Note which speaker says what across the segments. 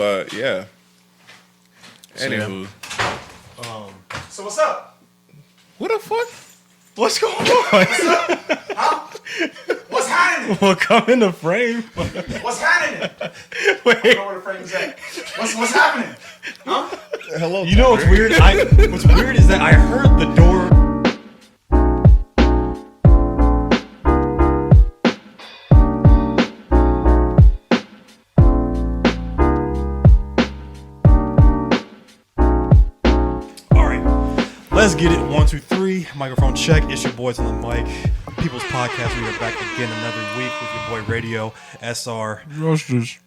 Speaker 1: But yeah. Anywho.
Speaker 2: So what's up?
Speaker 1: What the fuck?
Speaker 3: What's going on?
Speaker 2: Huh? What's happening?
Speaker 3: Well, come in the frame.
Speaker 2: What's happening?
Speaker 3: Wait.
Speaker 2: I don't know where the frame's at. What's happening? Huh?
Speaker 1: Hello.
Speaker 3: You know what's weird? What's weird is that I heard the door. All right, let's get it. 1, 2, 3. Microphone check. It's your boys on the mic. People's Podcast. We are back again another week with your boy Radio SR.
Speaker 4: Roasters.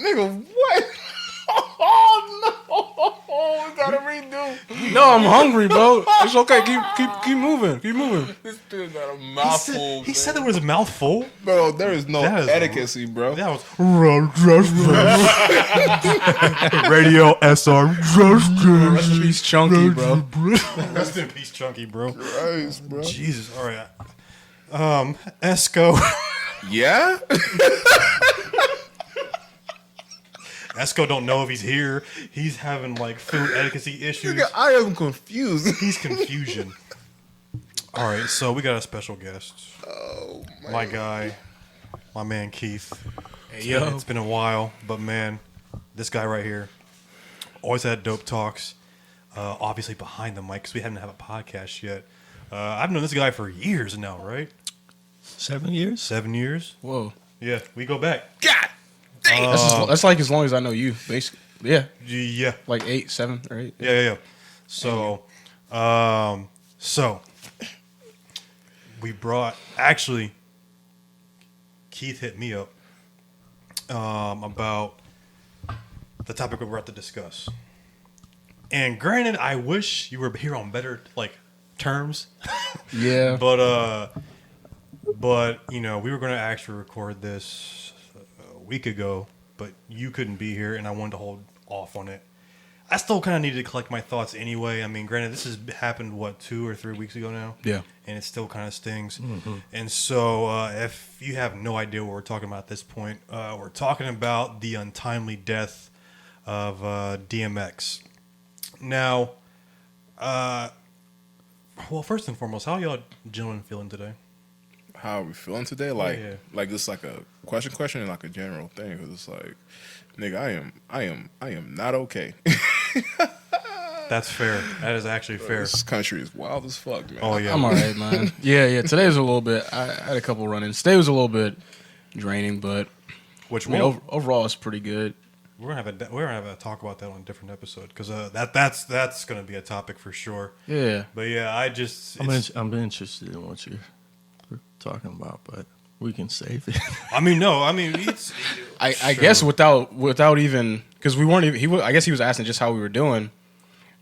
Speaker 1: Nigga, what? Oh no! We gotta redo.
Speaker 4: No, I'm hungry, bro. It's okay. Keep moving. Keep moving.
Speaker 1: This dude got a mouthful.
Speaker 3: He said there was a mouthful.
Speaker 1: Bro, there is no
Speaker 3: That is
Speaker 1: etiquette, bro.
Speaker 3: That was Radio SR.
Speaker 4: Rest in peace, Chunky, bro.
Speaker 3: Rest in peace, Chunky, bro.
Speaker 1: Christ, bro.
Speaker 3: Jesus. All right. Esco.
Speaker 1: Yeah?
Speaker 3: Esco don't know if he's here. He's having like food etiquette issues.
Speaker 1: Nigga, I am confused.
Speaker 3: He's confusion. All right, so we got a special guest.
Speaker 1: Oh, man.
Speaker 3: My guy, my man Keith.
Speaker 4: Hey, yo.
Speaker 3: It's been a while, but man, this guy right here always had dope talks. Obviously behind the mic because we haven't had a podcast yet. I've known this guy for years now, right?
Speaker 4: 7 years?
Speaker 3: 7 years.
Speaker 4: Whoa.
Speaker 3: Yeah, we go back.
Speaker 1: God dang.
Speaker 4: That's like as long as I know you, basically. Yeah.
Speaker 3: Yeah.
Speaker 4: Like 8, 7, or 8.
Speaker 3: Yeah. So, we brought, actually, Keith hit me up about the topic we're about to discuss. And granted, I wish you were here on better, like, terms.
Speaker 4: Yeah.
Speaker 3: But, you know, we were going to actually record this a week ago, but you couldn't be here, and I wanted to hold off on it. I still kind of needed to collect my thoughts anyway. I mean, granted, this has happened, 2 or 3 weeks ago now?
Speaker 4: Yeah.
Speaker 3: And it still kind of stings. Mm-hmm. And so if you have no idea what we're talking about at this point, we're talking about the untimely death of DMX. Now, well, first and foremost, how y'all gentlemen feeling today?
Speaker 1: How are we feeling today? Like,
Speaker 3: Yeah.
Speaker 1: like this, like a question, and like a general thing. Cause it's like, nigga, I am not okay.
Speaker 3: That's fair. That is actually fair.
Speaker 1: This country is wild as fuck, man.
Speaker 3: Oh yeah,
Speaker 4: I'm all right, man. Yeah. Today was a little bit. I had a couple run-ins. Today was a little bit draining, but
Speaker 3: Which
Speaker 4: I mean,
Speaker 3: one?
Speaker 4: overall it's pretty good.
Speaker 3: We're gonna have a talk about that on a different episode because that's gonna be a topic for sure.
Speaker 4: Yeah.
Speaker 3: But yeah,
Speaker 5: I'm interested in what you're talking about, but we can save it.
Speaker 3: it's.
Speaker 4: I
Speaker 3: Sure.
Speaker 4: guess without even because we weren't even I guess he was asking just how we were doing,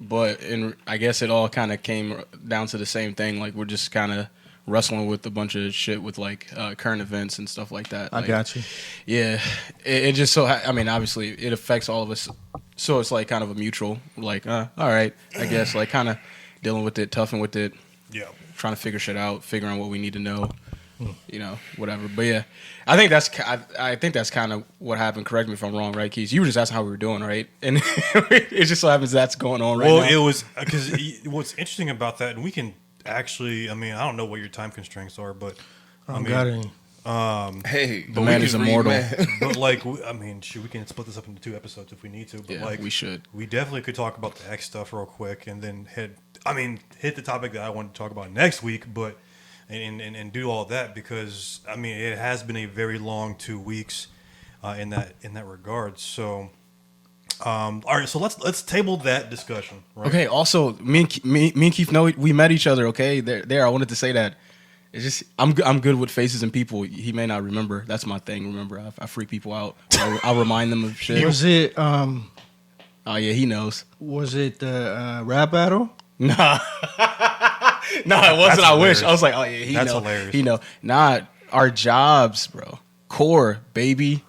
Speaker 4: but I guess it all kind of came down to the same thing. Like we're just kind of wrestling with a bunch of shit with like current events and stuff like that.
Speaker 5: I got you.
Speaker 4: Yeah, it just so I mean obviously it affects all of us, so it's like kind of a mutual like all right, I guess like kind of dealing with it, toughing with it,
Speaker 3: Yeah.
Speaker 4: trying to figure shit out, figuring what we need to know. You know, whatever. But yeah, I think that's kind of what happened. Correct me if I'm wrong, right, Keith? You were just asking how we were doing, right? And it just so happens that's going on right now.
Speaker 3: Well, it was because what's interesting about that, and we can actually. I mean, I don't know what your time constraints are, but
Speaker 5: I don't got any.
Speaker 1: Hey,
Speaker 4: The man is immortal.
Speaker 3: but like, I mean, shoot, we can split this up into 2 episodes if we need to. But
Speaker 4: Yeah,
Speaker 3: like,
Speaker 4: we should.
Speaker 3: We definitely could talk about the X stuff real quick, and then hit the topic that I wanted to talk about next week, but. And do all that because I mean it has been a very long 2 weeks in that regard. So all right, so let's table that discussion. Right?
Speaker 4: Okay. Also, me and Keith know we met each other. Okay, there. I wanted to say that. It's just I'm good with faces and people. He may not remember. That's my thing. Remember, I freak people out. I'll remind them of shit.
Speaker 5: Was it?
Speaker 4: Oh yeah, he knows.
Speaker 5: Was it the rap battle?
Speaker 4: Nah. No, it wasn't. I wish. I was like, oh yeah, he
Speaker 3: That's
Speaker 4: know.
Speaker 3: hilarious.
Speaker 4: He know. Not our jobs, bro. Core, baby.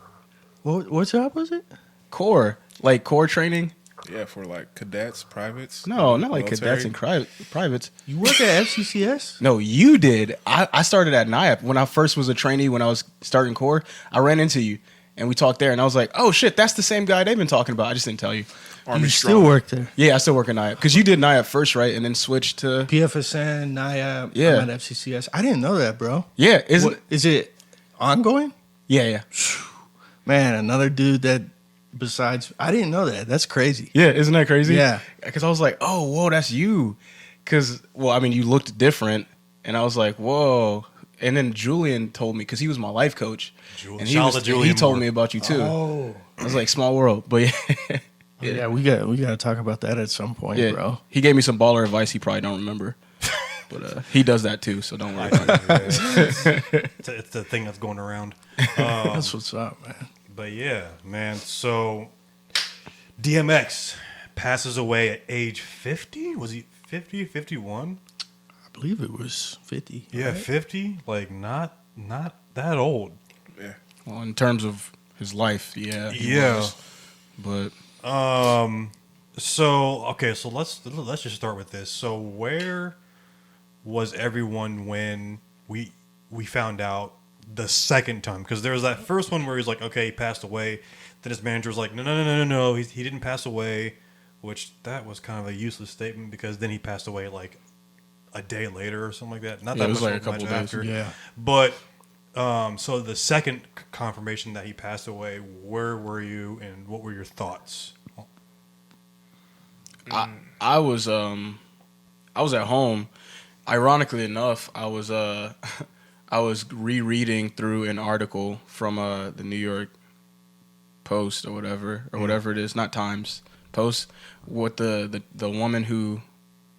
Speaker 5: What job was it?
Speaker 4: Core, like core training.
Speaker 1: Yeah, for like cadets, privates.
Speaker 4: No, not like
Speaker 1: military.
Speaker 4: cadets and privates.
Speaker 5: You work at FCCS?
Speaker 4: No, you did. I started at NIAP when I first was a trainee. When I was starting core, I ran into you, and we talked there, and I was like, oh shit, that's the same guy they've been talking about. I just didn't tell you.
Speaker 1: Army
Speaker 5: You
Speaker 1: strong.
Speaker 5: still work there.
Speaker 4: Yeah, I still work at NIAP because you did NIAP first, right, and then switched to
Speaker 5: PFSN, NIAP,
Speaker 4: Yeah.
Speaker 5: I'm at FCCS. I didn't know that, bro.
Speaker 4: yeah.
Speaker 5: Is it ongoing?
Speaker 4: Yeah.
Speaker 5: Man, another dude that besides, I didn't know that. That's crazy.
Speaker 4: Yeah, isn't that crazy?
Speaker 5: Yeah.
Speaker 4: Because I was like, oh, whoa, that's you. Because, well, I mean, you looked different. And I was like, whoa. And then Julian told me, because he was my life coach.
Speaker 3: Julian.
Speaker 4: And
Speaker 3: Shout out to
Speaker 4: he
Speaker 3: Julian
Speaker 4: told
Speaker 3: Moore.
Speaker 4: me about you, too.
Speaker 5: Oh.
Speaker 4: I was like, small world. But yeah.
Speaker 5: Yeah, we got to talk about that at some point,
Speaker 4: yeah.
Speaker 5: bro.
Speaker 4: He gave me some baller advice he probably don't remember. But he does that, too. So don't worry about it.
Speaker 3: It's the thing that's going around.
Speaker 5: That's what's up, man.
Speaker 3: But yeah, man. So DMX passes away at age 50. Was he 50, 51?
Speaker 5: I believe it was 50.
Speaker 3: Yeah,
Speaker 5: right?
Speaker 3: 50. Like not that old.
Speaker 1: Yeah.
Speaker 4: Well, in terms of his life, yeah. he
Speaker 3: Yeah.
Speaker 4: was. But
Speaker 3: So okay, so let's just start with this. So where was everyone when we found out the second time? Because there was that first one where he's like, okay, he passed away. Then his manager was like, no, he didn't pass away, which that was kind of a useless statement because then he passed away like a day later or something like that. Not
Speaker 4: Yeah,
Speaker 3: that
Speaker 4: it was
Speaker 3: much,
Speaker 4: like a couple
Speaker 3: much
Speaker 4: days,
Speaker 3: after.
Speaker 5: yeah.
Speaker 3: But so the second confirmation that he passed away, where were you and what were your thoughts?
Speaker 4: I was at home. Ironically enough, I was I was rereading through an article from the New York Post or whatever it is, not Times, Post, with the woman who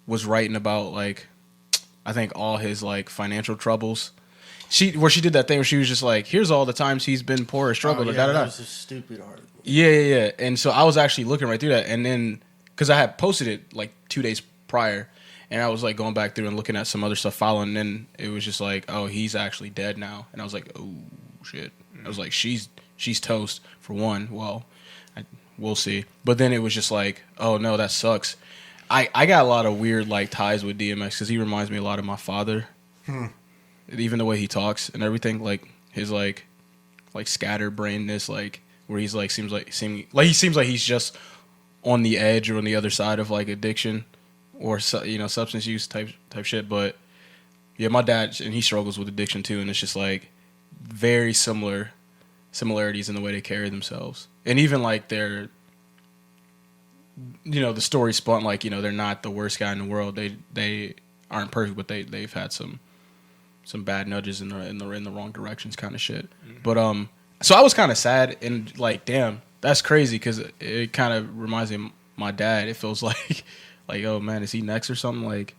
Speaker 4: was writing about like I think all his like financial troubles. She did that thing where she was just like, here's all the times he's been poor or struggled or da da
Speaker 5: That
Speaker 4: da.
Speaker 5: was a stupid article.
Speaker 4: Yeah. And so I was actually looking right through that, and then because I had posted it like 2 days prior, and I was like going back through and looking at some other stuff following, and then it was just like, oh, he's actually dead now, and I was like, oh shit. I was like, she's toast for one. Well, we'll see. But then it was just like, oh no, that sucks. I got a lot of weird like ties with DMX because he reminds me a lot of my father. Even the way he talks and everything, like his like scatterbrainedness, like where he's like seems like he's just on the edge or on the other side of like addiction or substance use type shit. But yeah, my dad, and he struggles with addiction too, and it's just like very similarities in the way they carry themselves, and even like their the story spun like they're not the worst guy in the world. They aren't perfect, but they've had some bad nudges in the wrong directions kind of shit. But so I was kind of sad and like, damn, that's crazy because it kind of reminds me of my dad. It feels like oh man, is he next or something? Like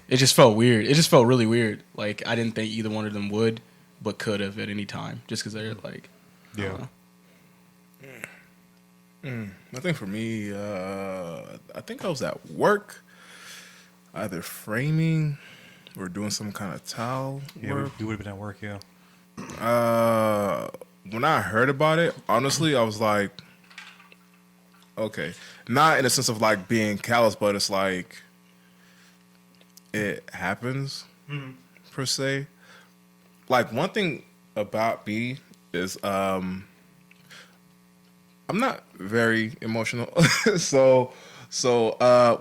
Speaker 4: it just felt weird. It just felt really weird. Like I didn't think either one of them would, but could have at any time just because they're like,
Speaker 3: Yeah.
Speaker 1: I think for me, I think I was at work, either framing or doing some kind of towel
Speaker 3: Yeah,
Speaker 1: work.
Speaker 3: we would have been at work, yeah.
Speaker 1: When I heard about it, honestly, I was like, okay. Not in the sense of like being callous, but it's like it happens per se. Like one thing about me is I'm not very emotional. so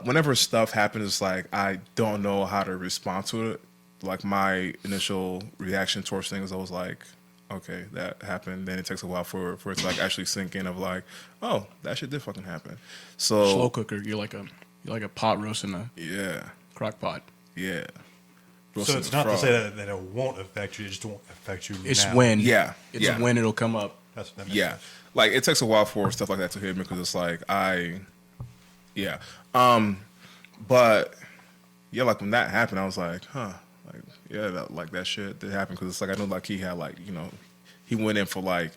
Speaker 1: whenever stuff happens, it's like I don't know how to respond to it. Like my initial reaction towards things, I was like, okay, that happened. Then it takes a while for it to like actually sink in of like, oh, that shit did fucking happen. So
Speaker 4: slow cooker. You're like a pot roast in a
Speaker 1: yeah,
Speaker 4: crock pot.
Speaker 1: yeah.
Speaker 3: So
Speaker 1: Roasting
Speaker 3: it's
Speaker 1: the
Speaker 3: not to
Speaker 1: frog.
Speaker 3: say that it won't affect you, it just won't affect you
Speaker 4: It's
Speaker 3: now.
Speaker 4: when
Speaker 1: Yeah,
Speaker 4: when it'll come up.
Speaker 3: That makes
Speaker 1: Yeah,
Speaker 3: sense.
Speaker 1: like it takes a while for stuff like that to hit me because it's like but yeah, like when that happened, I was like, huh, like yeah, that shit did happen because it's like I know like he had like he went in for like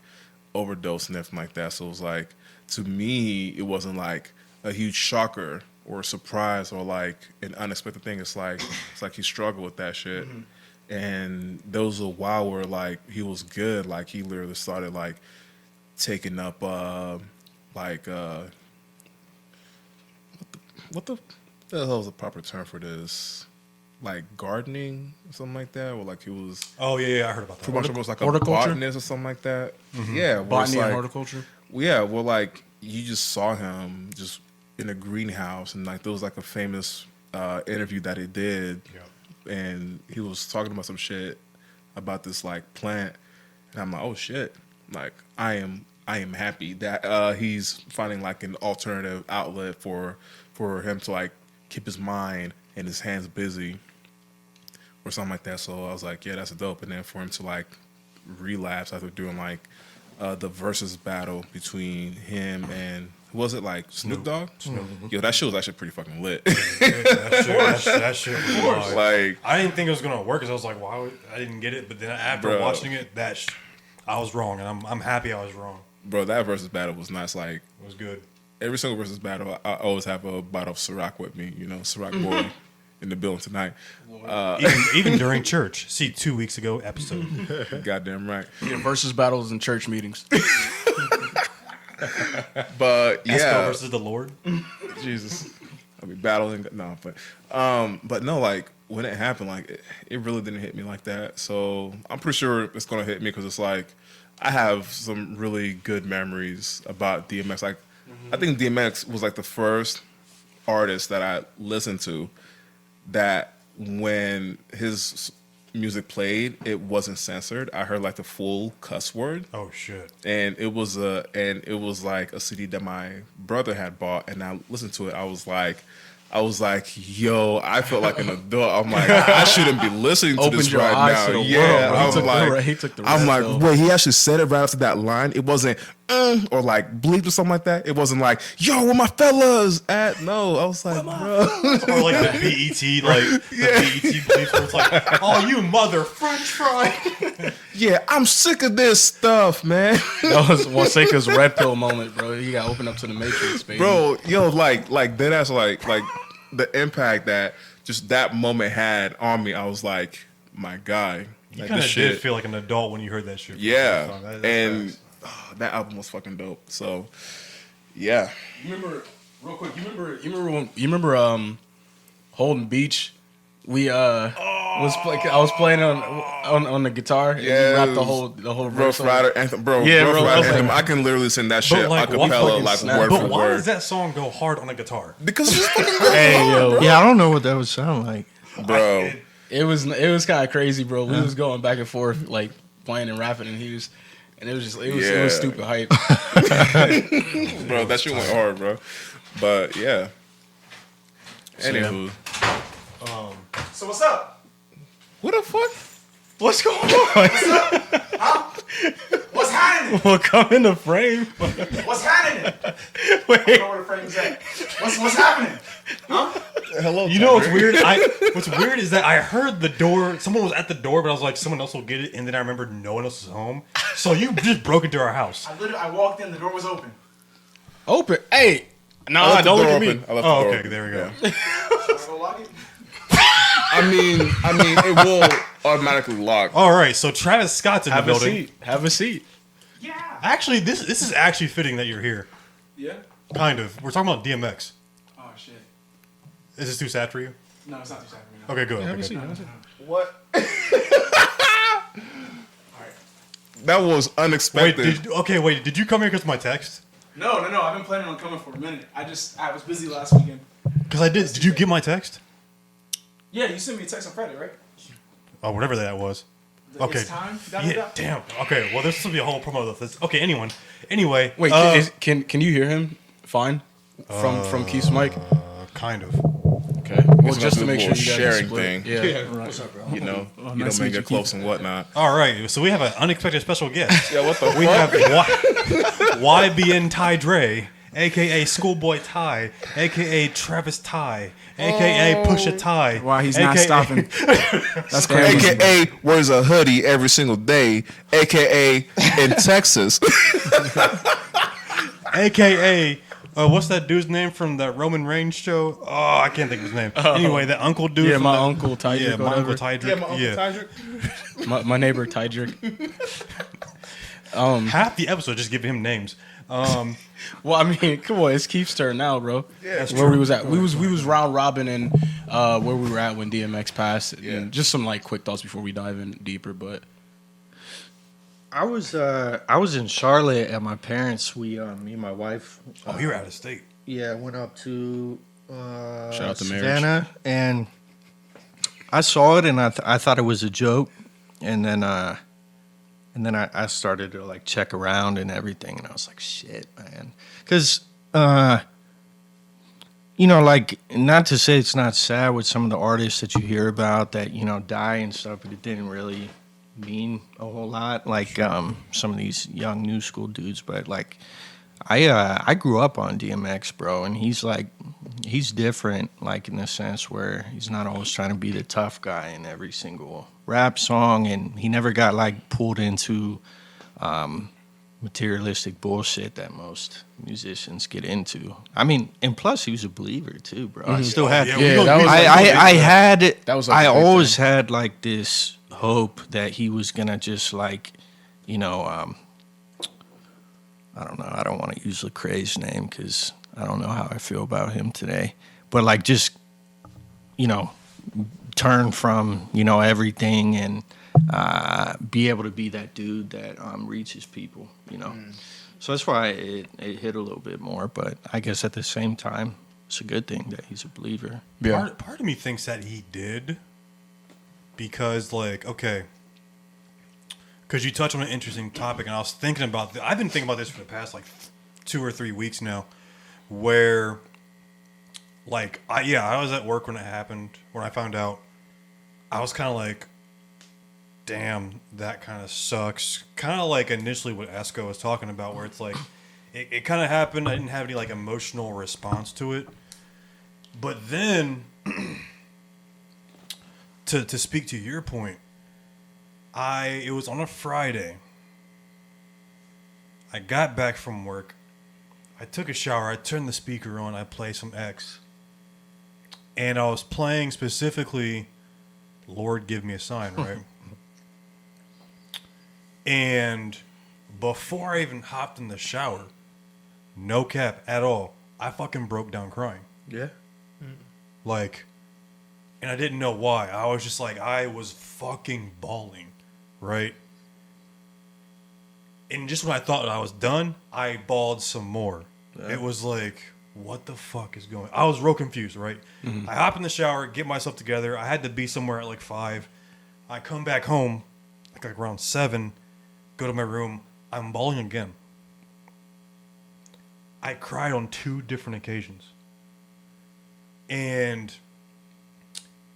Speaker 1: overdose and everything like that, so it was like to me it wasn't like a huge shocker or a surprise or like an unexpected thing. It's like he struggled with that shit. And there was a while where like he was good, like he literally started like taking up what the hell is the proper term for this? like gardening or something like that, or like he was
Speaker 3: Oh yeah, I heard about
Speaker 1: pretty
Speaker 3: that.
Speaker 1: much almost like a
Speaker 4: Horticulture?
Speaker 1: botanist or something like that. Yeah, where it's
Speaker 4: Botany and
Speaker 1: like,
Speaker 4: horticulture.
Speaker 1: yeah, well, like you just saw him just in a greenhouse, and like there was like a famous interview that he did, and he was talking about some shit about this like plant, and I'm like, oh shit, like I am happy that he's finding like an alternative outlet for him to like keep his mind and his hands busy or something like that. So I was like, yeah, that's dope. And then for him to like relapse after doing like the versus battle between him and who was it, like Snoop Dogg? Yo, that shit was actually pretty fucking lit.
Speaker 3: That shit was wild.
Speaker 1: Like,
Speaker 3: I didn't think it was gonna work because I was like, I didn't get it. But then after
Speaker 1: Bro.
Speaker 3: watching it, I was wrong, and I'm happy I was wrong.
Speaker 1: bro, that versus battle was nice. Like
Speaker 3: It was good.
Speaker 1: every single versus battle, I always have a bottle of Ciroc with me. You know, Ciroc boy in the building tonight.
Speaker 3: Even during church. See, 2 weeks ago episode.
Speaker 1: Goddamn right.
Speaker 4: Yeah, versus battles in church meetings.
Speaker 1: But
Speaker 3: Esco
Speaker 1: yeah,
Speaker 3: versus the Lord.
Speaker 1: Jesus, I mean battling. No, but no, like when it happened, like it really didn't hit me like that. So I'm pretty sure it's gonna hit me because it's like I have some really good memories about DMX. Like I think DMX was like the first artist that I listened to that when his music played, it wasn't censored. I heard like the full cuss word.
Speaker 3: Oh shit.
Speaker 1: And it was like a CD that my brother had bought, and I listened to it. I was like, yo, I felt like an adult. I'm like, I shouldn't be listening to
Speaker 4: Opened
Speaker 1: this
Speaker 4: your
Speaker 1: right
Speaker 4: eyes
Speaker 1: now.
Speaker 4: to the
Speaker 1: Yeah,
Speaker 4: world, bro.
Speaker 1: I'm like,
Speaker 4: He took the
Speaker 1: I'm
Speaker 4: red
Speaker 1: like,
Speaker 4: pill.
Speaker 1: wait, he actually said it right after that line. It wasn't or like bleep or something like that. It wasn't like, yo, where my fellas at? No, I was like, bro.
Speaker 3: Or like the BET, like the BET police, where it's like, oh, you mother French fry.
Speaker 1: Yeah, I'm sick of this stuff, man.
Speaker 4: That was Fonseca's red pill moment, bro. He got opened up to the Matrix, baby.
Speaker 1: Bro, yo, like dead ass, like the impact that just that moment had on me. I was like, my guy,
Speaker 3: You
Speaker 1: like
Speaker 3: kind
Speaker 1: this
Speaker 3: of did
Speaker 1: shit.
Speaker 3: feel like an adult when you heard that shit.
Speaker 1: Yeah,
Speaker 3: That's
Speaker 1: and
Speaker 3: facts.
Speaker 1: that album was fucking dope. So, yeah,
Speaker 4: You remember, real quick? You remember Holden Beach? We I was playing on the guitar. And
Speaker 1: Yeah,
Speaker 4: you rapped the whole
Speaker 1: Rough
Speaker 4: verse on it.
Speaker 1: Rider anthem, bro.
Speaker 4: Yeah,
Speaker 1: Rough
Speaker 4: bro, I
Speaker 1: Rider
Speaker 4: was like-
Speaker 1: anthem. I can literally sing that shit
Speaker 3: like,
Speaker 1: a
Speaker 3: what
Speaker 1: cappella,
Speaker 4: fucking
Speaker 1: like
Speaker 4: snap.
Speaker 1: word
Speaker 3: But
Speaker 1: for
Speaker 3: why
Speaker 1: word.
Speaker 3: does that song go hard on a guitar?
Speaker 1: Because it's just fucking
Speaker 4: Hey yo,
Speaker 5: Yeah, I don't know what that would sound like.
Speaker 1: bro.
Speaker 4: it was kind of crazy, bro. We was going back and forth, like playing and rapping, and it was
Speaker 1: Yeah.
Speaker 4: stupid hype.
Speaker 1: Bro, that shit went hard, bro. But yeah. Anywho,
Speaker 2: So what's up?
Speaker 1: what the fuck?
Speaker 4: What's going on?
Speaker 2: What's happening?
Speaker 4: Well, come in the frame.
Speaker 2: What's happening? I
Speaker 4: Wait,
Speaker 2: don't know where the frame's at. What's happening?
Speaker 1: Hello.
Speaker 3: You know what's weird? What's weird is that I heard the door. Someone was at the door, but I was like, someone else will get it. And then I remembered no one else was home. So you just broke into our house.
Speaker 2: I walked in, the door was open.
Speaker 4: open. Hey,
Speaker 1: I
Speaker 4: nah,
Speaker 1: left the
Speaker 4: don't look
Speaker 1: door
Speaker 4: at me.
Speaker 1: open. I left
Speaker 3: Oh,
Speaker 1: the door
Speaker 3: okay,
Speaker 1: open.
Speaker 3: there we go.
Speaker 1: Yeah.
Speaker 2: Should I go lock it?
Speaker 1: I mean, it will automatically lock.
Speaker 3: All right, so Travis Scott's in
Speaker 4: Have
Speaker 3: the
Speaker 4: a
Speaker 3: building.
Speaker 4: seat. Have a seat.
Speaker 2: Yeah.
Speaker 3: Actually, this is actually fitting that you're here.
Speaker 2: Yeah?
Speaker 3: Kind of. We're talking about DMX.
Speaker 2: Oh, shit.
Speaker 3: Is this too sad for you?
Speaker 2: No, it's not too sad for me.
Speaker 3: Okay, good.
Speaker 4: Have
Speaker 3: Okay,
Speaker 4: a seat.
Speaker 3: good.
Speaker 4: Have a seat.
Speaker 1: What?
Speaker 2: Alright.
Speaker 1: That was unexpected.
Speaker 3: Did you come here because of my text?
Speaker 2: No. I've been planning on coming for a minute. I was busy last weekend.
Speaker 3: Because I did. Did you get my text?
Speaker 2: Yeah, you sent me a text on Friday, right?
Speaker 3: Oh, whatever that was. Okay.
Speaker 2: It's time.
Speaker 3: Yeah, damn. Okay, well, this will be a whole promo of this. Okay, Anyway.
Speaker 4: Wait, can you hear him fine from Keith's mic?
Speaker 3: Kind of.
Speaker 4: Okay. Well,
Speaker 1: It's
Speaker 4: just to
Speaker 1: gonna
Speaker 4: make
Speaker 1: be a
Speaker 4: sure you guys
Speaker 1: sharing
Speaker 4: split.
Speaker 1: thing.
Speaker 4: Yeah.
Speaker 2: What's up, bro?
Speaker 1: You know,
Speaker 4: Oh,
Speaker 1: you
Speaker 4: nice
Speaker 1: don't
Speaker 4: to
Speaker 1: make
Speaker 4: meet
Speaker 1: it close and whatnot.
Speaker 3: All right, so we have an unexpected special guest.
Speaker 1: Yeah, what the
Speaker 3: We
Speaker 1: fuck?
Speaker 3: have YBN Ty Dre, aka Schoolboy Ty, aka Travis Ty, aka Pusha Ty.
Speaker 6: Wow, he's not stopping. That's crazy.
Speaker 1: AKA wears a hoodie every single day. AKA in Texas.
Speaker 3: AKA, what's that dude's name from that Roman Reigns show? Oh, I can't think of his name. Anyway, that uncle dude.
Speaker 4: Yeah,
Speaker 3: from
Speaker 4: my
Speaker 3: the-
Speaker 4: uncle Tydrick.
Speaker 3: Yeah, my uncle Tydrick.
Speaker 1: Tydrick.
Speaker 4: My neighbor Tydrick.
Speaker 3: Half the episode just giving him names.
Speaker 4: Well, I mean, come on, it's Keith's turn now, bro.
Speaker 1: Yeah, that's
Speaker 4: where
Speaker 1: true.
Speaker 4: we was at. We was round robin and where we were at when DMX passed. And just some like quick thoughts before we dive in deeper. But
Speaker 5: I was in Charlotte at my parents. We me and my wife.
Speaker 3: Oh, you're out of state.
Speaker 5: Yeah, went up to
Speaker 4: shout out to Marriage.
Speaker 5: Savannah, and I saw it, and I thought it was a joke, and then I started to like check around and everything, and I was like, shit, man, because you know, like, not to say it's not sad with some of the artists that you hear about that, you know, die and stuff, but it didn't really mean a whole lot, like some of these young new school dudes. But like, I grew up on DMX, bro, and he's different, like in the sense where he's not always trying to be the tough guy in every single rap song, and he never got like pulled into materialistic bullshit that most musicians get into. I mean, and plus he was a believer too, bro. I still had, I always had like this hope that he was gonna just like, you know, I don't know. I don't want to use Lecrae's name because I don't know how I feel about him today. But like, just, you know, turn from, you know, everything and be able to be that dude that reaches people, you know. So that's why it hit a little bit more. But I guess at the same time, it's a good thing that he's a believer.
Speaker 4: Yeah.
Speaker 3: Part of me thinks that he did because, like, okay, because you touched on an interesting topic, and I was thinking about I've been thinking about this for the past, like, 2 or 3 weeks now, where, like, I was at work when it happened, when I found out. I was kind of like, damn, that kind of sucks. Kind of like initially what Esco was talking about, where it's like, it kind of happened. I didn't have any, like, emotional response to it. But then, to speak to your point, it was on a Friday. I got back from work. I took a shower. I turned the speaker on. I played some X. And I was playing specifically Lord Give Me a Sign, right? And before I even hopped in the shower, no cap at all, I fucking broke down crying.
Speaker 5: Yeah.
Speaker 3: Like, and I didn't know why. I was just like, I was fucking bawling, right? And just when I thought I was done, I bawled some more. Yeah. It was like, what the fuck is going on? I was real confused, right? Mm-hmm. I hop in the shower, get myself together. I had to be somewhere at like 5. I come back home, like around 7, go to my room. I'm bawling again. I cried on 2 different occasions. And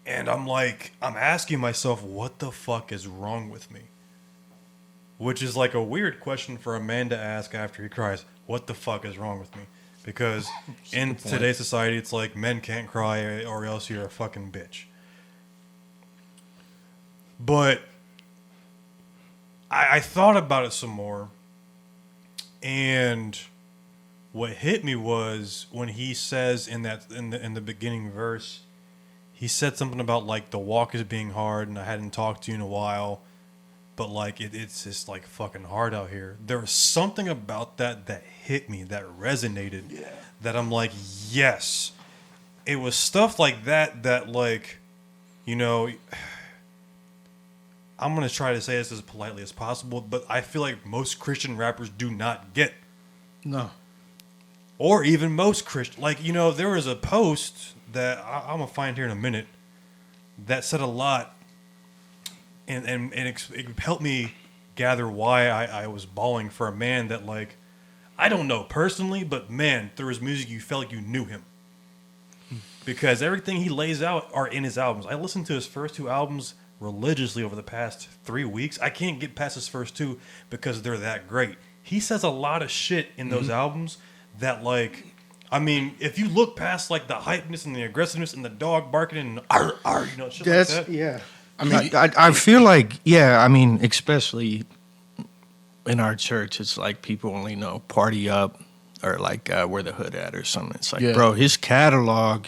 Speaker 3: I'm like, I'm asking myself, what the fuck is wrong with me? Which is like a weird question for a man to ask after he cries. What the fuck is wrong with me? Because in today's society, it's like men can't cry or else you're a fucking bitch. But I thought about it some more, and what hit me was when he says in the beginning verse, he said something about like the walk is being hard and I hadn't talked to you in a while, but like it's just like fucking hard out here. There was something about that hit me, that resonated, that I'm like, yes. It was stuff like that like, you know, I'm going to try to say this as politely as possible, but I feel like most Christian rappers do not get.
Speaker 5: No.
Speaker 3: Or even most Christian. Like, you know, there was a post that I'm going to find here in a minute that said a lot, and it helped me gather why I was bawling for a man that, like, I don't know personally, but man, through his music, you felt like you knew him. Because everything he lays out are in his albums. I listened to his first 2 albums religiously over the past 3 weeks. I can't get past his first 2 because they're that great. He says a lot of shit in those albums that, like, I mean, if you look past like the hypeness and the aggressiveness and the dog barking and you know, shit like that.
Speaker 5: Yeah. I mean, I feel like, I mean, especially in our church, it's like people only know Party Up or like Where the Hood At or something. It's like, bro, his catalog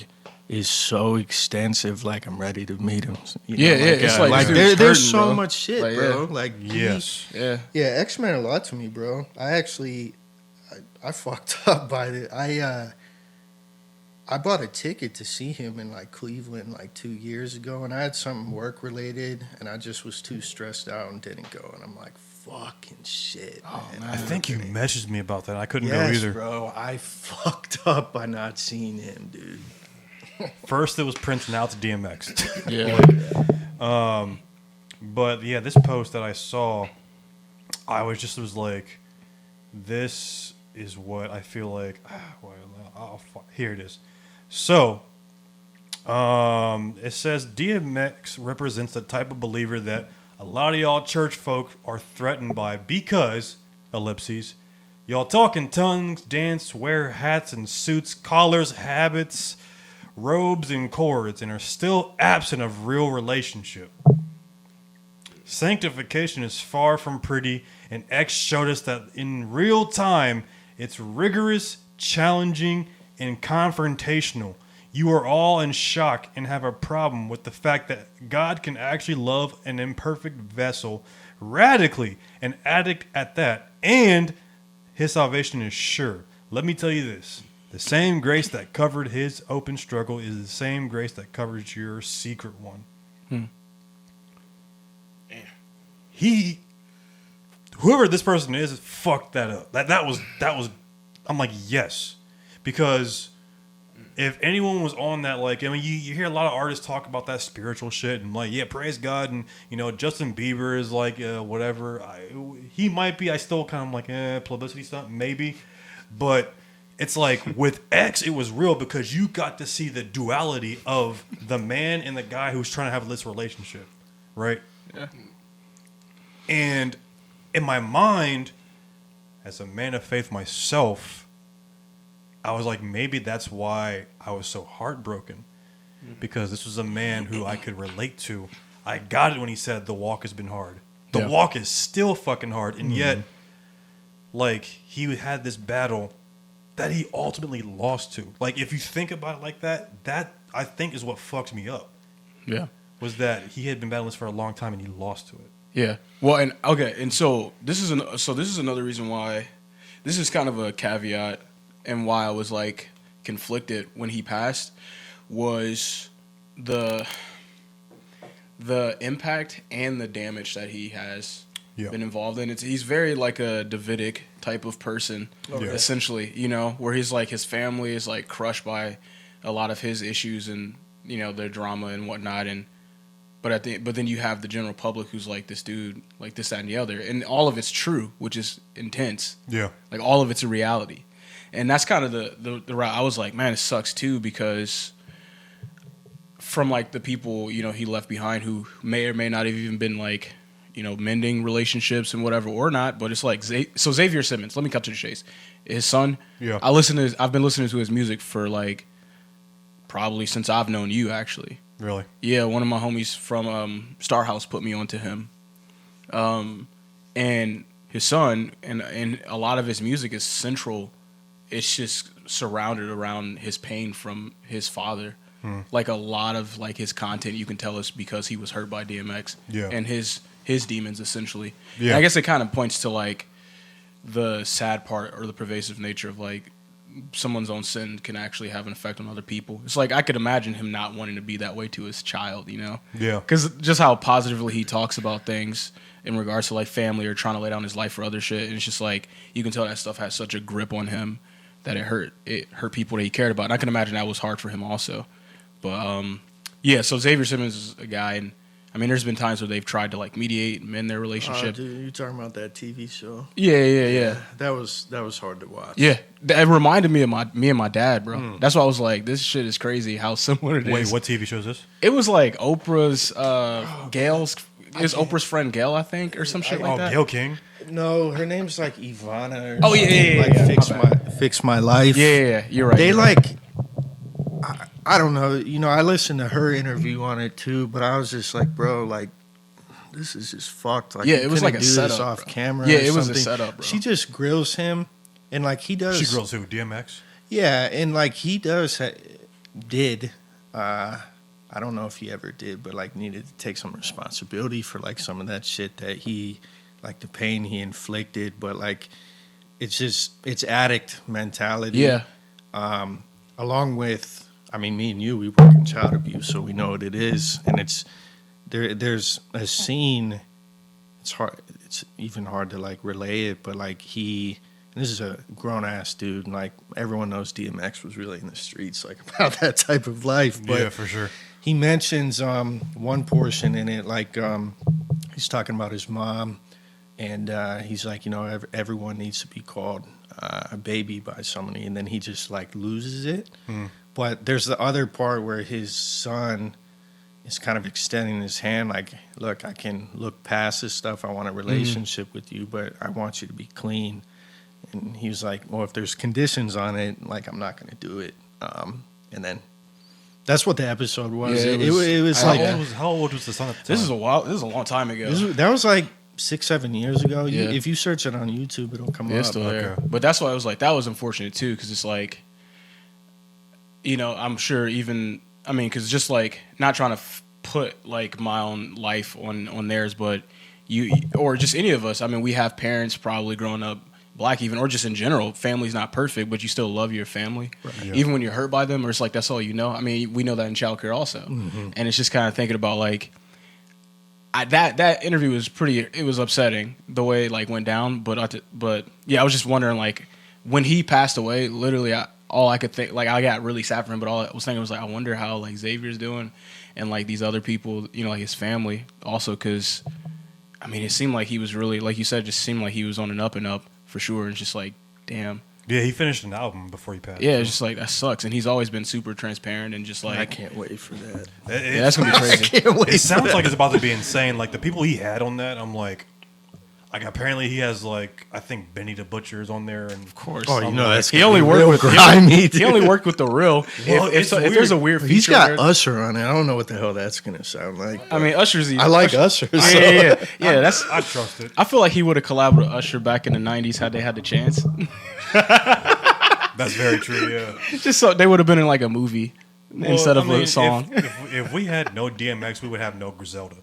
Speaker 5: is so extensive. Like I'm ready to meet him. You know,
Speaker 4: Yeah, yeah, it's like
Speaker 5: there's
Speaker 4: hurting,
Speaker 5: so
Speaker 4: bro.
Speaker 5: much shit,
Speaker 4: Like,
Speaker 5: bro.
Speaker 4: yeah.
Speaker 5: Like
Speaker 3: Yes.
Speaker 4: Yeah.
Speaker 5: yeah, X meant a lot to me, bro. I fucked up by it. I bought a ticket to see him in like Cleveland like 2 years ago, and I had something work related, and I just was too stressed out and didn't go. And I'm like, fucking shit.
Speaker 4: Oh,
Speaker 5: man.
Speaker 3: I think you messaged me about that. I couldn't
Speaker 5: Yes,
Speaker 3: go either.
Speaker 5: bro. I fucked up by not seeing him, dude.
Speaker 3: First it was Prince, now it's DMX.
Speaker 4: Yeah.
Speaker 3: But yeah, this post that I saw, I was like, this is what I feel like. Here it is. So, it says DMX represents the type of believer that a lot of y'all church folk are threatened by because, ellipses, y'all talk in tongues, dance, wear hats and suits, collars, habits, robes, and cords, and are still absent of real relationship. Sanctification is far from pretty, and X showed us that in real time, it's rigorous, challenging, and confrontational. You are all in shock and have a problem with the fact that God can actually love an imperfect vessel radically, an addict at that, and his salvation is sure. Let me tell you this. The same grace that covered his open struggle is the same grace that covers your secret one. Whoever this person is, fucked that up. That was. I'm like, yes, because if anyone was on that, like, I mean, you hear a lot of artists talk about that spiritual shit and like, yeah, praise God, and you know, Justin Bieber is like, whatever. He might be. I still kind of like, publicity stunt, maybe, but it's like with X, it was real because you got to see the duality of the man and the guy who's trying to have this relationship, right?
Speaker 4: Yeah.
Speaker 3: And in my mind, as a man of faith myself, I was like, maybe that's why I was so heartbroken. Because this was a man who I could relate to. I got it when he said the walk has been hard. The walk is still fucking hard. And yet, like, he had this battle that he ultimately lost to. Like, if you think about it like that, that I think is what fucked me up.
Speaker 4: Yeah.
Speaker 3: Was that he had been battling this for a long time and he lost to it.
Speaker 4: Yeah. Well, and okay, and so this is another reason why this is kind of a caveat and why I was like conflicted when he passed was the impact and the damage that he has been involved in. He's very like a Davidic type of person, essentially, you know, where he's like his family is like crushed by a lot of his issues and, you know, their drama and whatnot, and but then you have the general public who's like, this dude, like this, that, and the other. And all of it's true, which is intense.
Speaker 3: Yeah.
Speaker 4: Like all of it's a reality. And that's kind of the route. I was like, man, it sucks too, because from like the people, you know, he left behind who may or may not have even been like, you know, mending relationships and whatever or not. But it's like, so Xavier Simmons, let me cut to the chase. His son, I've been listening to his music for like probably since I've known you, actually.
Speaker 3: Really?
Speaker 4: Yeah, one of my homies from Star House put me onto him. And his son, and a lot of his music is central. It's just surrounded around his pain from his father. Like a lot of like his content, you can tell is because he was hurt by DMX and his demons, essentially.
Speaker 3: Yeah.
Speaker 4: And I guess it kind of points to like the sad part or the pervasive nature of like someone's own sin can actually have an effect on other people. It's like I could imagine him not wanting to be that way to his child, you know?
Speaker 3: Yeah.
Speaker 4: Because just how positively he talks about things in regards to like family or trying to lay down his life for other shit. And it's just like you can tell that stuff has such a grip on him that it hurt people that he cared about. And I can imagine that was hard for him also. But yeah, so Xavier Simmons is a guy, and I mean, there's been times where they've tried to like mediate and mend their relationship.
Speaker 5: Dude, you talking about that TV show?
Speaker 4: Yeah.
Speaker 5: That was hard to watch.
Speaker 4: Yeah, it reminded me of me and my dad, bro. That's why I was like, this shit is crazy how similar it is.
Speaker 3: Wait, what TV show is this?
Speaker 4: It was like Oprah's, Gail's. It was Oprah's friend Gail, I think, or some shit like that.
Speaker 3: Gail King.
Speaker 5: No, her name's like Ivana. Or
Speaker 4: Oh yeah,
Speaker 5: like Fix My Life.
Speaker 4: Yeah, you're right.
Speaker 5: They like, I don't know. You know, I listened to her interview on it too, but I was just like, bro, like, this is just fucked. Like,
Speaker 4: yeah, it was like a
Speaker 5: do
Speaker 4: setup
Speaker 5: this off
Speaker 4: bro.
Speaker 5: camera.
Speaker 4: Yeah,
Speaker 5: or
Speaker 4: it was a
Speaker 5: something.
Speaker 4: setup, bro.
Speaker 5: She just grills him, and like he does.
Speaker 3: She grills who? DMX?
Speaker 5: Yeah, and like he did I don't know if he ever did, but like needed to take some responsibility for like some of that shit that he, like the pain he inflicted. But like, it's addict mentality.
Speaker 4: Yeah.
Speaker 5: Along with, I mean, me and you, we work in child abuse, so we know what it is. And it's there's a scene. It's hard. It's even hard to like relay it, but like this is a grown ass dude. And like everyone knows, DMX was really in the streets, like about that type of life. But
Speaker 3: yeah, for sure.
Speaker 5: he mentions one portion in it, like he's talking about his mom, and he's like, everyone needs to be called a baby by somebody, and then he just like loses it. But there's the other part where his son is kind of extending his hand, like, look, I can look past this stuff. I want a relationship with you, but I want you to be clean. And he was like, well, if there's conditions on it, like, I'm not going to do it. And then that's what the episode was.
Speaker 4: Yeah,
Speaker 5: it was like,
Speaker 3: How old was the son at the time?
Speaker 4: This is a long time ago.
Speaker 5: that was like 6-7 years ago.
Speaker 4: Yeah.
Speaker 5: If you search it on YouTube, it'll come
Speaker 4: Yeah,
Speaker 5: up.
Speaker 4: it's still there.
Speaker 3: Okay.
Speaker 4: But that's why I was like, that was unfortunate too, because it's like, I'm sure because just like not trying to put like my own life on theirs, but you or just any of us. I mean, we have parents probably growing up black even, or just in general, family's not perfect, but you still love your family, right.
Speaker 3: Yeah.
Speaker 4: Even when you're hurt by them, or it's like that's all you know. I mean, we know that in childcare also, and it's just kind of thinking about like. That interview was it was upsetting the way it like went down, but yeah, I was just wondering like when he passed away, literally all I could think, like I got really sad for him, but all I was thinking was like I wonder how like Xavier's doing and like these other people, like his family also, because I mean it seemed like he was really, like you said, just seemed like he was on an up and up for sure, and it's just like damn.
Speaker 3: Yeah, he finished an album before he passed.
Speaker 4: Yeah, it's just like that sucks, and he's always been super transparent and just like
Speaker 5: I can't wait for that.
Speaker 4: yeah, that's gonna be crazy.
Speaker 3: It sounds like it's about to be insane. Like the people he had on that, I'm like apparently he has like I think Benny the Butcher is on there, and
Speaker 4: Of course.
Speaker 5: Oh, that's
Speaker 4: he only worked with
Speaker 5: grimy.
Speaker 4: he only worked with the real.
Speaker 3: Well,
Speaker 4: if there's a weird feature,
Speaker 5: He's got
Speaker 4: there,
Speaker 5: Usher on it. I don't know what the hell that's gonna sound like.
Speaker 4: I mean, Usher's.
Speaker 5: I like Usher. So.
Speaker 4: Yeah. That's.
Speaker 3: I trust it.
Speaker 4: I feel like he would have collabed with Usher back in the '90s had they had the chance.
Speaker 3: That's very true. Yeah.
Speaker 4: Just so they would have been in like a movie instead of a song.
Speaker 3: If we had no DMX, we would have no Griselda.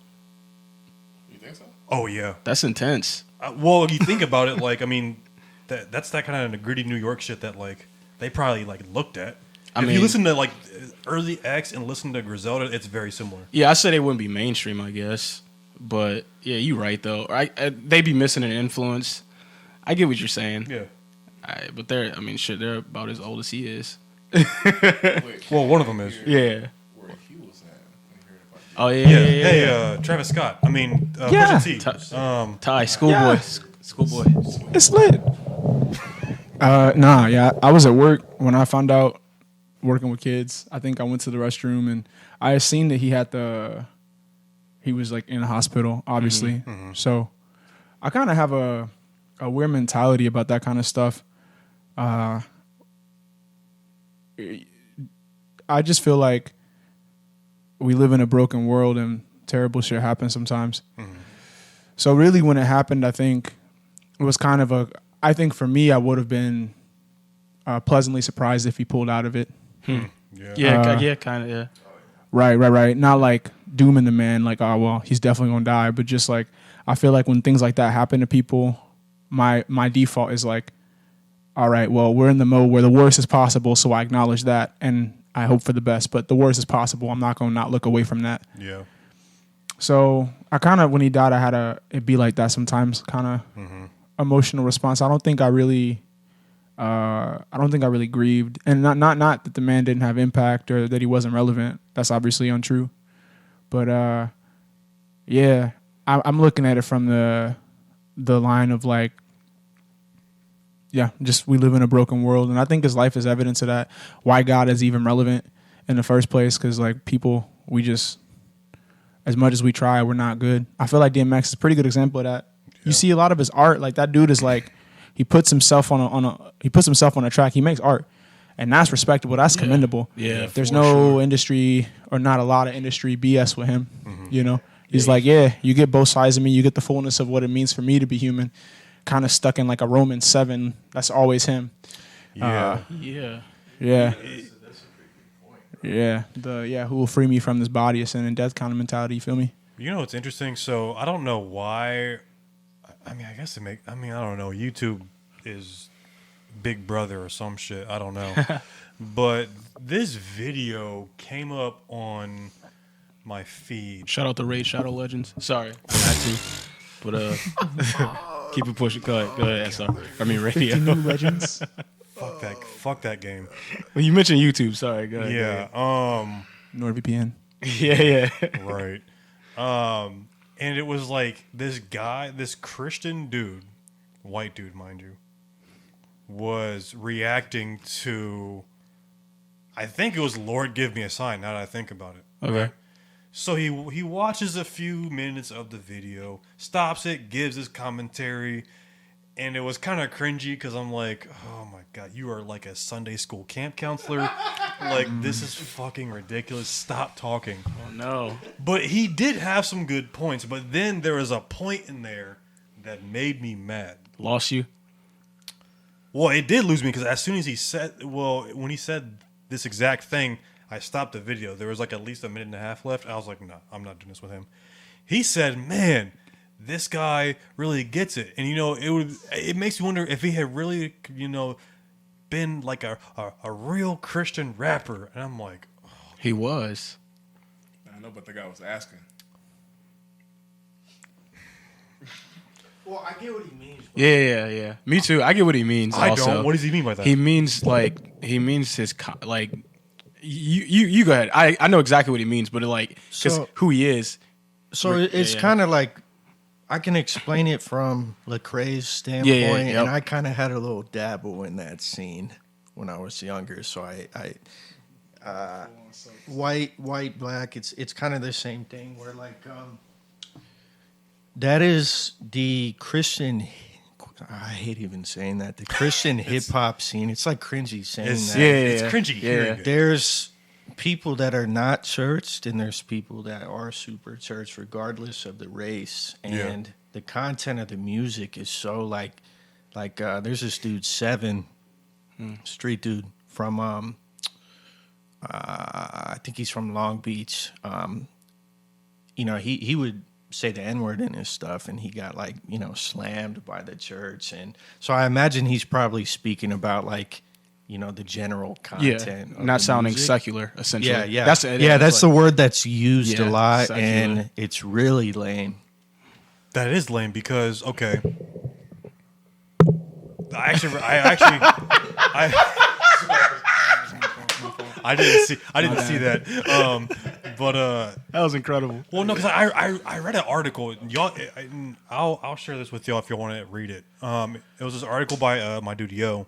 Speaker 1: You think so?
Speaker 3: Oh yeah.
Speaker 4: That's intense.
Speaker 3: Well, you think about it, like I mean, that's that kind of gritty New York shit that like they probably like looked at. If you listen to like early X and listen to Griselda, it's very similar.
Speaker 4: Yeah, I said they wouldn't be mainstream, I guess. But yeah, you right though. They be missing an influence. I get what you're saying.
Speaker 3: Yeah.
Speaker 4: But they're about as old as he is.
Speaker 3: Well, one of them is.
Speaker 4: Yeah.
Speaker 1: Where he was at when he heard about
Speaker 4: Oh yeah.
Speaker 3: Hey, Travis Scott. I mean,
Speaker 6: Yeah.
Speaker 3: Pusha T.
Speaker 4: Ty, schoolboy,
Speaker 6: Yeah.
Speaker 4: schoolboy.
Speaker 6: It's lit. I was at work when I found out working with kids. I think I went to the restroom and I had seen that he was like in a hospital, obviously. So I kind of have a weird mentality about that kind of stuff. I just feel like we live in a broken world and terrible shit happens sometimes. So really when it happened, I think it was kind of I think for me, I would have been pleasantly surprised if he pulled out of it.
Speaker 4: Yeah, kind of, yeah.
Speaker 6: Right. Not like dooming the man, like, oh, well, he's definitely going to die. But just like, I feel like when things like that happen to people, my default is like, all right, well, we're in the mode where the worst is possible. So I acknowledge that and I hope for the best. But the worst is possible. I'm not going to not look away from that.
Speaker 3: Yeah.
Speaker 6: So I kind of, when he died, I had it be like that sometimes, kind of emotional response. I don't think I really grieved, and not that the man didn't have impact or that he wasn't relevant. That's obviously untrue. But yeah, I'm looking at it from the line of like, yeah, just we live in a broken world, and I think his life is evidence of that. Why God is even relevant in the first place? Because like people, we just, as much as we try, we're not good. I feel like DMX is a pretty good example of that. Yeah. You see a lot of his art, like that dude is like, he puts himself on a track. He makes art, and that's respectable. That's commendable.
Speaker 4: Yeah,
Speaker 6: there's no industry or not a lot of industry BS with him. You know, he's like, yeah, you get both sides of me. You get the fullness of what it means for me to be human. Kind of stuck in like a Romans 7. That's always him.
Speaker 3: Yeah.
Speaker 4: Yeah.
Speaker 6: Yeah. Who will free me from this body of sin and death kind of mentality. You feel me?
Speaker 3: You know what's interesting? So I don't know why. I mean, I guess I don't know. YouTube is Big Brother or some shit. I don't know. But this video came up on my feed.
Speaker 4: Shout out to Raid Shadow Legends. Sorry, I had to. But keep it pushing. Go ahead, SR. I mean radio.
Speaker 6: New legends.
Speaker 3: Fuck that game.
Speaker 4: Well, you mentioned YouTube. Sorry, go ahead.
Speaker 3: Yeah.
Speaker 6: NordVPN.
Speaker 4: Yeah.
Speaker 3: Right. And it was like this guy, this Christian dude, white dude, mind you, was reacting to, I think it was Lord Give Me a Sign, now that I think about it.
Speaker 4: Okay.
Speaker 3: So he watches a few minutes of the video, stops it, gives his commentary, and it was kind of cringy because I'm like, oh my God, you are like a Sunday school camp counselor. Like, this is fucking ridiculous. Stop talking.
Speaker 4: Oh no.
Speaker 3: But he did have some good points, but then there was a point in there that made me mad.
Speaker 4: Lost you?
Speaker 3: Well, it did lose me because as soon as when he said this exact thing, I stopped the video. There was like at least a minute and a half left. I was like, no, I'm not doing this with him. He said, man, this guy really gets it. And, it makes me wonder if he had really, been like a real Christian rapper. And I'm like, oh.
Speaker 4: He was.
Speaker 1: I know, but the guy was asking.
Speaker 5: Well, I get what he means.
Speaker 4: Yeah. Me too. I get what he means.
Speaker 3: I
Speaker 4: also.
Speaker 3: don't. What does he mean by that?
Speaker 4: He means his like. You go ahead. I know exactly what he means, but because who he is.
Speaker 5: So it's kind of like, I can explain it from Lecrae's standpoint,
Speaker 4: yep.
Speaker 5: and I kind of had a little dabble in that scene when I was younger. So white, black, it's kind of the same thing where that is the Christian. I hate even saying that. The Christian hip hop scene. It's like cringy saying that.
Speaker 3: It's cringy hearing it.
Speaker 5: There's people that are not churched, and there's people that are super churched, regardless of the race. And the content of the music is so like there's this dude Seven, street dude from I think he's from Long Beach. He would say the N-word in his stuff, and he got slammed by the church. And so I imagine he's probably speaking about the general content.
Speaker 4: Yeah, not sounding
Speaker 5: music.
Speaker 4: Secular, essentially.
Speaker 5: Yeah.
Speaker 4: That's
Speaker 5: the word that's used a lot,
Speaker 4: secular.
Speaker 5: and it's really lame.
Speaker 3: That is lame because, okay. I didn't see that. But
Speaker 4: that was incredible.
Speaker 3: well, no, because I read an article. Y'all, I'll share this with y'all if you want to read it. It was this article by my dude Yo,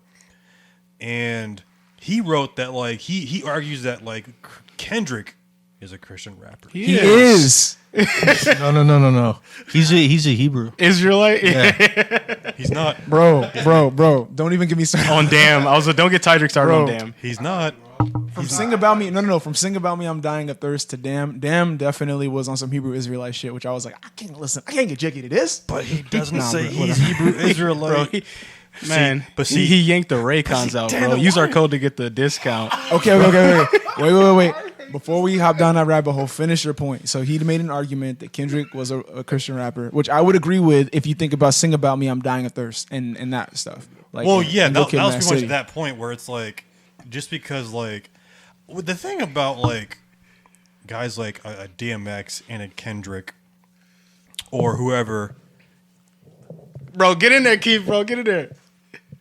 Speaker 3: and he wrote that he argues that Kendrick is a Christian rapper.
Speaker 6: He is.
Speaker 5: No. He's a Hebrew.
Speaker 4: Israelite?
Speaker 5: Yeah.
Speaker 3: He's not.
Speaker 6: Bro. Don't even get me started.
Speaker 4: On Damn. I was like, don't get Tydrick started on Damn.
Speaker 3: He's not.
Speaker 6: From Sing About Me, no. From Sing About Me, I'm Dying of Thirst to Damn. Damn definitely was on some Hebrew Israelite shit, which I was like, I can't get jiggy to this.
Speaker 3: But he doesn't
Speaker 6: Nah,
Speaker 3: say
Speaker 6: bro,
Speaker 3: he's
Speaker 6: whatever.
Speaker 3: Hebrew Israelite.
Speaker 4: Man,
Speaker 3: but
Speaker 4: he yanked the Raycons out, bro. Use our code to get the discount.
Speaker 6: Okay. Wait. Before we hop down that rabbit hole, finish your point. So he made an argument that Kendrick was a Christian rapper, which I would agree with if you think about Sing About Me, I'm Dying of Thirst, and that stuff.
Speaker 3: That was
Speaker 6: Lil' Kim,
Speaker 3: pretty
Speaker 6: Mad
Speaker 3: much
Speaker 6: City.
Speaker 3: that point where it's just because the thing about guys like a DMX and a Kendrick or whoever.
Speaker 4: Bro, get in there, Keith, bro. Get in there.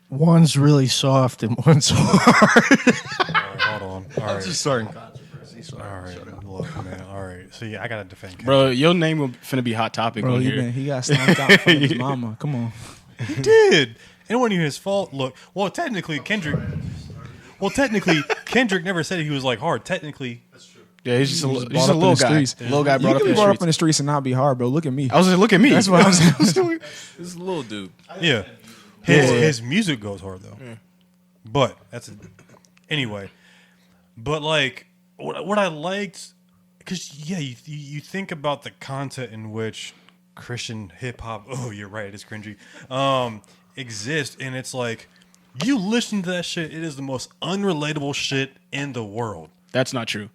Speaker 5: One's really soft and one's hard.
Speaker 3: All right, hold on. All right.
Speaker 5: Just starting controversy. Sorry.
Speaker 3: All right. Look, man. All right. So I gotta defend Kendrick.
Speaker 4: Bro, your name will finna be hot topic
Speaker 6: Bro,
Speaker 4: on here.
Speaker 6: he got snapped out in front of his mama. Come on.
Speaker 3: He did. And it wasn't even his fault. Look, technically Kendrick never said he was hard. Technically,
Speaker 4: Yeah, he's just a
Speaker 6: brought
Speaker 4: little
Speaker 6: up in the
Speaker 4: guy.
Speaker 6: streets.
Speaker 4: Little guy
Speaker 6: You
Speaker 4: brought
Speaker 6: can
Speaker 4: up
Speaker 6: be
Speaker 4: in
Speaker 6: brought
Speaker 4: the
Speaker 6: up in the streets and not be hard, bro. Look at me.
Speaker 4: I was like, look at me.
Speaker 6: That's what I'm saying.
Speaker 1: This is a little dude.
Speaker 3: yeah. His music goes hard though. Yeah. But anyway. But what I liked, because you think about the content in which Christian hip hop. Oh, you're right. It's cringy. Exists, and it's you listen to that shit. It is the most unrelatable shit in the world.
Speaker 4: That's not true.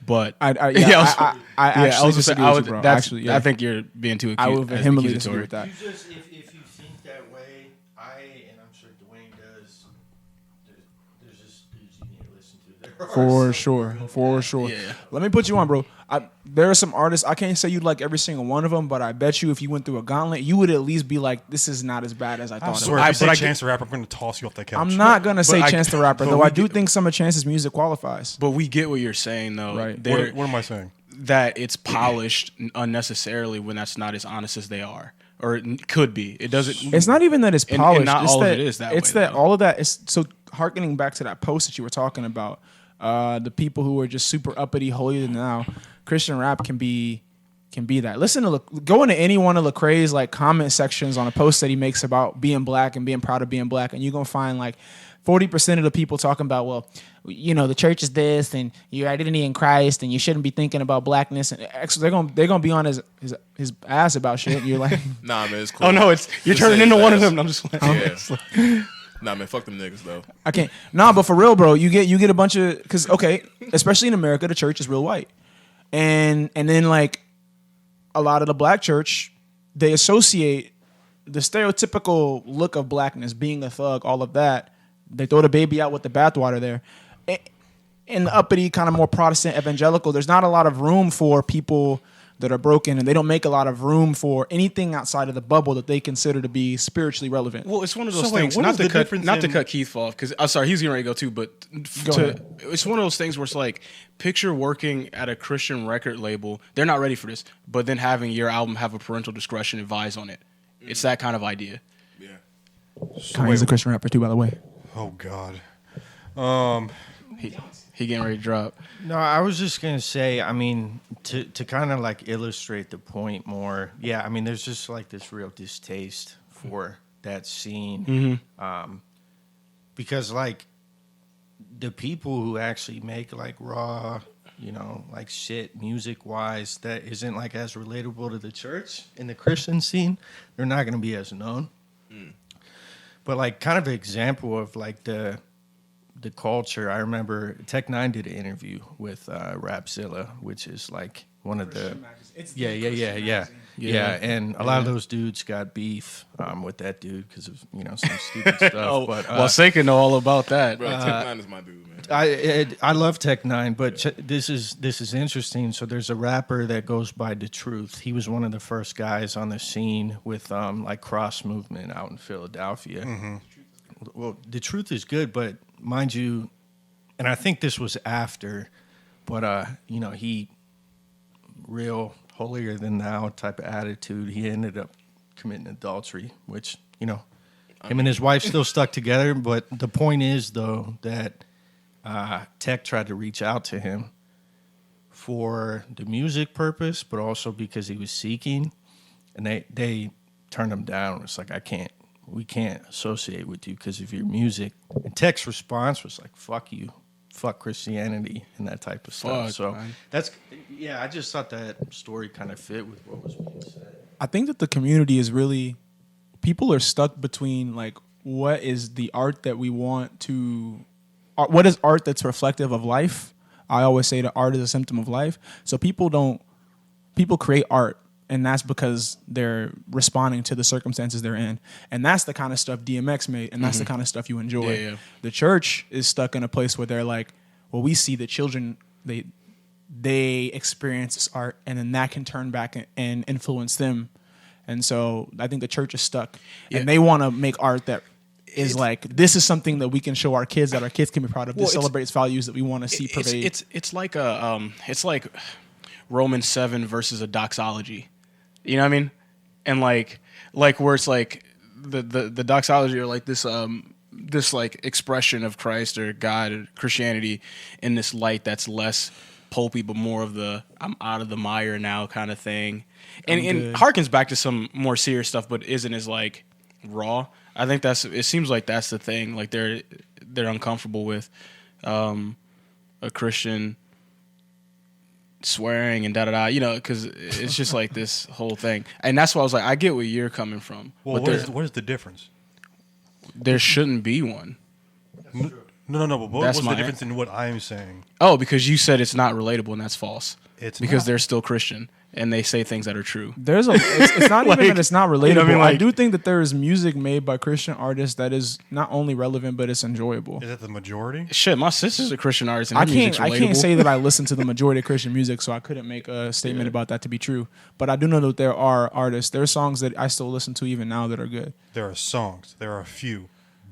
Speaker 4: But
Speaker 6: I actually disagree with you, bro. Actually, yeah.
Speaker 4: I think you're being too
Speaker 6: I would vehemently disagree
Speaker 4: accusatory.
Speaker 6: with that.
Speaker 5: You just if you think that way, and I'm sure Dwayne does. There's just dudes you need to listen to. There are
Speaker 6: For
Speaker 5: some
Speaker 6: sure.
Speaker 4: Yeah.
Speaker 6: Let me put you on, bro. There are some artists, I can't say you'd like every single one of them, but I bet you if you went through a gauntlet, you would at least be like, this is not as bad as I
Speaker 3: I
Speaker 6: thought it
Speaker 3: swear,
Speaker 6: was.
Speaker 3: if you
Speaker 4: but I
Speaker 3: say Chance the Rapper, I'm going to toss you off that couch.
Speaker 6: I'm not going to say
Speaker 4: I-
Speaker 6: Chance the Rapper,
Speaker 4: but
Speaker 6: though
Speaker 4: we
Speaker 6: I do
Speaker 4: get-
Speaker 6: think some of Chance's music qualifies.
Speaker 4: But we get what you're saying, though.
Speaker 6: Right.
Speaker 3: What am I saying?
Speaker 4: That it's polished unnecessarily when that's not as honest as they are, or it could be. It doesn't.
Speaker 6: It's not even that it's
Speaker 4: And
Speaker 6: polished.
Speaker 4: not
Speaker 6: it's
Speaker 4: all of
Speaker 6: that,
Speaker 4: it is that
Speaker 6: It's
Speaker 4: way,
Speaker 6: that
Speaker 4: though.
Speaker 6: all of that is so. Harkening back to that post that you were talking about, the people who are just super uppity, holier than thou. Christian rap can be that. Listen to go into any one of Lecrae's like comment sections on a post that he makes about being black and being proud of being black, and you're gonna find like 40% of the people talking about, well, you know, the church is this, and your identity in Christ, and you shouldn't be thinking about blackness. And they're gonna be on his ass about shit. And you're like,
Speaker 1: Nah, man, it's cool.
Speaker 4: Oh no, you're
Speaker 1: Just
Speaker 4: turning
Speaker 1: say
Speaker 4: into
Speaker 1: it's
Speaker 4: one of
Speaker 1: ass.
Speaker 4: them. I'm just playing.
Speaker 1: Yeah. Nah, man, fuck them niggas though.
Speaker 6: I can't. Nah, but for real, bro, you get a bunch of because especially in America, the church is real white, and then like a lot of the black church, they associate the stereotypical look of blackness, being a thug, all of that. They throw the baby out with the bathwater there. In the uppity, kind of more Protestant evangelical, there's not a lot of room for people that are broken, and they don't make a lot of room for anything outside of the bubble that they consider to be spiritually relevant.
Speaker 4: Well, it's one of those
Speaker 3: So wait,
Speaker 4: things.
Speaker 3: what
Speaker 4: Not
Speaker 3: is
Speaker 4: to
Speaker 3: the
Speaker 4: cut
Speaker 3: difference
Speaker 4: not to
Speaker 3: in-
Speaker 4: cut Keith off because I'm sorry, he's getting ready to go too. But
Speaker 6: Go ahead.
Speaker 4: it's one of those things where it's like picture working at a Christian record label. They're not ready for this, but then having your album have a parental discretion advise on it. It's that kind of idea.
Speaker 1: Yeah.
Speaker 6: Kanye's a Christian rapper too, by the way.
Speaker 3: Oh God.
Speaker 4: He getting ready to drop.
Speaker 5: No, I was just gonna say, I mean, to kind of like illustrate the point more. Yeah, I mean, there's just like this real distaste for that scene, because like the people who actually make like raw, you know, like shit music wise that isn't like as relatable to the church in the Christian scene, they're not gonna be as known. But like kind of an example of like the culture. I remember Tech Nine did an interview with Rapzilla, which is like one of the yeah. And a lot of those dudes got beef with that dude because of some stupid stuff.
Speaker 4: Oh,
Speaker 5: but
Speaker 4: well, Seika know all about that.
Speaker 1: Bro, Tech Nine is my dude, man.
Speaker 5: I love Tech Nine, but this is interesting. So there's a rapper that goes by The Truth. He was one of the first guys on the scene with like cross movement out in Philadelphia. Well, The Truth is good, but mind you, and I think this was after, but he real holier than thou type of attitude. He ended up committing adultery, which him and his wife still stuck together. But the point is though that Tech tried to reach out to him for the music purpose, but also because he was seeking, and they turned him down. It's like, we can't associate with you because of your music. And Tech's response was like, fuck you, fuck Christianity, and that type of stuff.
Speaker 4: Fuck,
Speaker 5: So
Speaker 4: man.
Speaker 5: I just thought that story kind of fit with what was being said.
Speaker 6: I think that the community is really, people are stuck between like, what is the art that we want to, what is art that's reflective of life? I always say that art is a symptom of life. So people create art, and that's because they're responding to the circumstances they're in. And that's the kind of stuff DMX made, and that's the kind of stuff you enjoy.
Speaker 4: Yeah.
Speaker 6: The church is stuck in a place where they're like, well, we see the children, they experience this art, and then that can turn back and influence them. And so I think the church is stuck,
Speaker 4: Yeah.
Speaker 6: and they want to make art that is like, this is something that we can show our kids, that our kids can be proud of.
Speaker 4: Well,
Speaker 6: This
Speaker 4: it's-
Speaker 6: celebrates values that we want to see pervade.
Speaker 4: It's like it's like Romans 7 versus a doxology. You know what I mean? And like where it's like the doxology, or like this like expression of Christ or God or Christianity in this light that's less pulpy but more of the I'm out of the mire now kind of thing. And harkens back to some more serious stuff but isn't as like raw. I think it seems like that's the thing. Like they're uncomfortable with a Christian swearing and because it's just like this whole thing. And that's why I was like, I get where you're coming from.
Speaker 3: Well,
Speaker 4: but
Speaker 3: what is the difference?
Speaker 4: there shouldn't be one.
Speaker 3: No. But what
Speaker 4: That's
Speaker 3: was
Speaker 4: my-
Speaker 3: the difference in what I'm saying?
Speaker 4: Oh, because you said it's not relatable, and that's false.
Speaker 3: It's
Speaker 4: because
Speaker 3: not.
Speaker 4: they're still Christian and they say things that are true.
Speaker 6: It's not even that it's not relatable.
Speaker 4: You know what I mean?
Speaker 6: I
Speaker 4: Like-
Speaker 6: do think that there is music made by Christian artists that is not only relevant but it's enjoyable.
Speaker 3: Is that the majority?
Speaker 4: Shit, my sister's a Christian artist, and
Speaker 6: I
Speaker 4: her music's
Speaker 6: can't
Speaker 4: relatable.
Speaker 6: say that I listen to the majority of Christian music, so I couldn't make a statement about that to be true. But I do know that there are artists, there are songs that I still listen to even now that are good.
Speaker 3: There are songs. There are a few,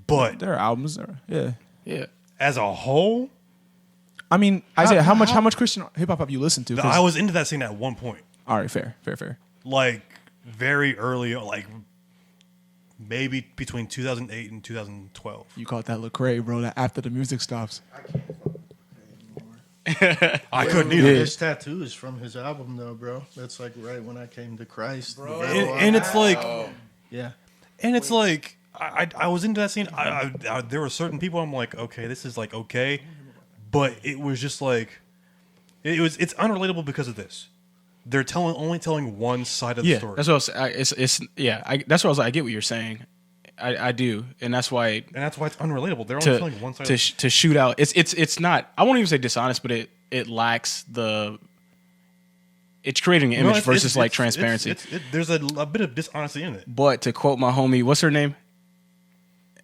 Speaker 3: but
Speaker 6: There are albums, yeah.
Speaker 4: Yeah.
Speaker 3: as a whole,
Speaker 6: I mean, Isaiah, how much Christian hip hop have you listened to? 'Cause-
Speaker 3: I was into that scene at one point.
Speaker 6: all right, fair.
Speaker 3: Like very early, like maybe between 2008 and 2012.
Speaker 6: You caught that Lecrae, bro. That after the music stops.
Speaker 3: I couldn't either.
Speaker 5: This tattoo is from his album, though, bro. That's like right when I came to Christ. Bro.
Speaker 3: And it's like,
Speaker 5: Yeah.
Speaker 3: and it's like, I was into that scene. There were certain people I'm like, okay, this is like okay, but it was just like, it's unrelatable because of this. They're only telling one side of the story.
Speaker 4: That's what I was. That's what I was like. I get what you're saying. I do, and that's why
Speaker 3: And that's why it's unrelatable. They're only telling one side.
Speaker 4: to shoot out. It's not. I won't even say dishonest, but it lacks the. It's creating an image versus like transparency.
Speaker 3: There's a bit of dishonesty in it.
Speaker 4: But to quote my homie, what's her name?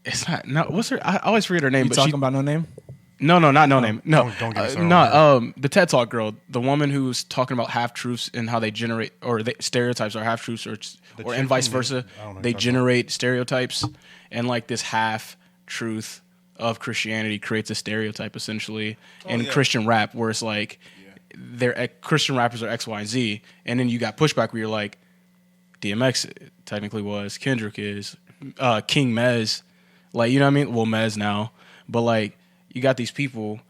Speaker 4: It's not. No, what's her? I always forget her name.
Speaker 6: You
Speaker 4: but
Speaker 6: talking about No Name?
Speaker 4: No, not No Name. No,
Speaker 3: don't get me started on
Speaker 4: the TED Talk girl, the woman who's talking about half truths and how they generate stereotypes are half truths, and vice versa.
Speaker 3: I don't know
Speaker 4: They
Speaker 3: what you're
Speaker 4: generate stereotypes, and like this half truth of Christianity creates a stereotype essentially in Christian rap, where it's like Christian rappers are X, Y, and Z, and then you got pushback where you're like, DMX technically was, Kendrick is, King Mez, like, you know what I mean? Well, Mez now, but like. You got these people,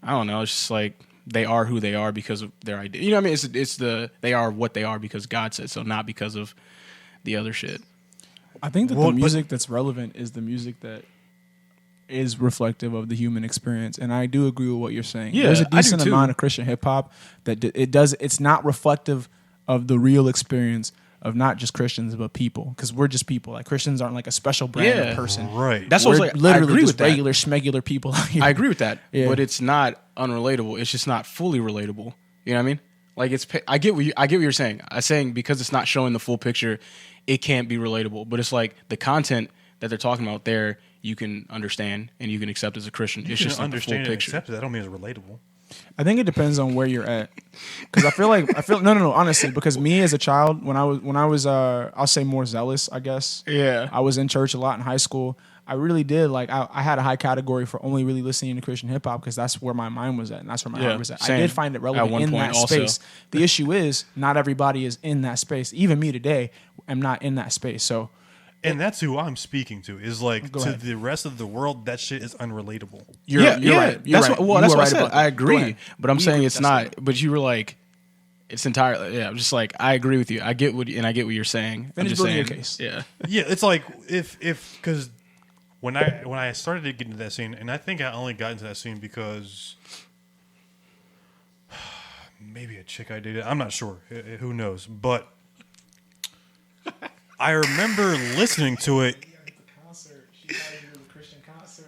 Speaker 4: I don't know, it's just like they are who they are because of their idea. You know what I mean? They are what they are because God said so, not because of the other shit.
Speaker 6: I think that the music that's relevant is the music that is reflective of the human experience, and I do agree with what you're saying.
Speaker 4: Yeah,
Speaker 6: there's a
Speaker 4: I do
Speaker 6: decent
Speaker 4: too.
Speaker 6: amount of Christian hip hop that it's not reflective of the real experience of not just Christians but people, because we're just people. Like Christians aren't like a special brand
Speaker 4: Yeah.
Speaker 6: of person.
Speaker 3: Right.
Speaker 4: That's what I
Speaker 6: We're
Speaker 4: was like.
Speaker 6: literally
Speaker 4: I agree
Speaker 6: just
Speaker 4: with that.
Speaker 6: regular schmegular people out here.
Speaker 4: I agree with that,
Speaker 6: Yeah.
Speaker 4: but it's not unrelatable. It's just not fully relatable. You know what I mean? Like I get what you're saying. I'm saying because it's not showing the full picture, it can't be relatable. But it's like the content that they're talking about there, you can understand and you can accept as a Christian.
Speaker 3: You
Speaker 4: It's
Speaker 3: can
Speaker 4: just not the full
Speaker 3: understand and
Speaker 4: picture.
Speaker 3: accept it. That don't mean it's relatable.
Speaker 6: I think it depends on where you're at, because I feel no, honestly, because me as a child, when I was I'll say more zealous, I guess.
Speaker 4: Yeah.
Speaker 6: I was in church a lot in high school. I really did like I had a high category for only really listening to Christian hip hop because that's where my mind was at and that's where my heart was at. I
Speaker 4: same.
Speaker 6: did find it
Speaker 4: At
Speaker 6: relevant
Speaker 4: one
Speaker 6: in
Speaker 4: point
Speaker 6: that
Speaker 4: also.
Speaker 6: space. The issue is not everybody is in that space. Even me today, am not in that space. So
Speaker 3: And that's who I'm speaking to. Is like
Speaker 6: Go
Speaker 3: to
Speaker 6: ahead.
Speaker 3: the rest of the world, that shit is unrelatable.
Speaker 6: you're right. You're
Speaker 4: That's
Speaker 6: right.
Speaker 4: what, well,
Speaker 6: You
Speaker 4: that's
Speaker 6: are
Speaker 4: what I
Speaker 6: right
Speaker 4: said.
Speaker 6: about that.
Speaker 4: I
Speaker 6: Go
Speaker 4: agree,
Speaker 6: ahead.
Speaker 4: but I'm
Speaker 6: We
Speaker 4: saying
Speaker 6: agree
Speaker 4: it's
Speaker 6: with
Speaker 4: not.
Speaker 6: that
Speaker 4: But you were like, it's entirely. Yeah, I'm just like I agree with you. I get what you're saying. I'm
Speaker 6: Finish
Speaker 4: just
Speaker 6: building
Speaker 4: saying,
Speaker 6: your case.
Speaker 4: Yeah.
Speaker 3: Yeah, it's like if because when I started to get into that scene, and I think I only got into that scene because maybe a chick I dated. I'm not sure. Who knows? But I remember listening to it.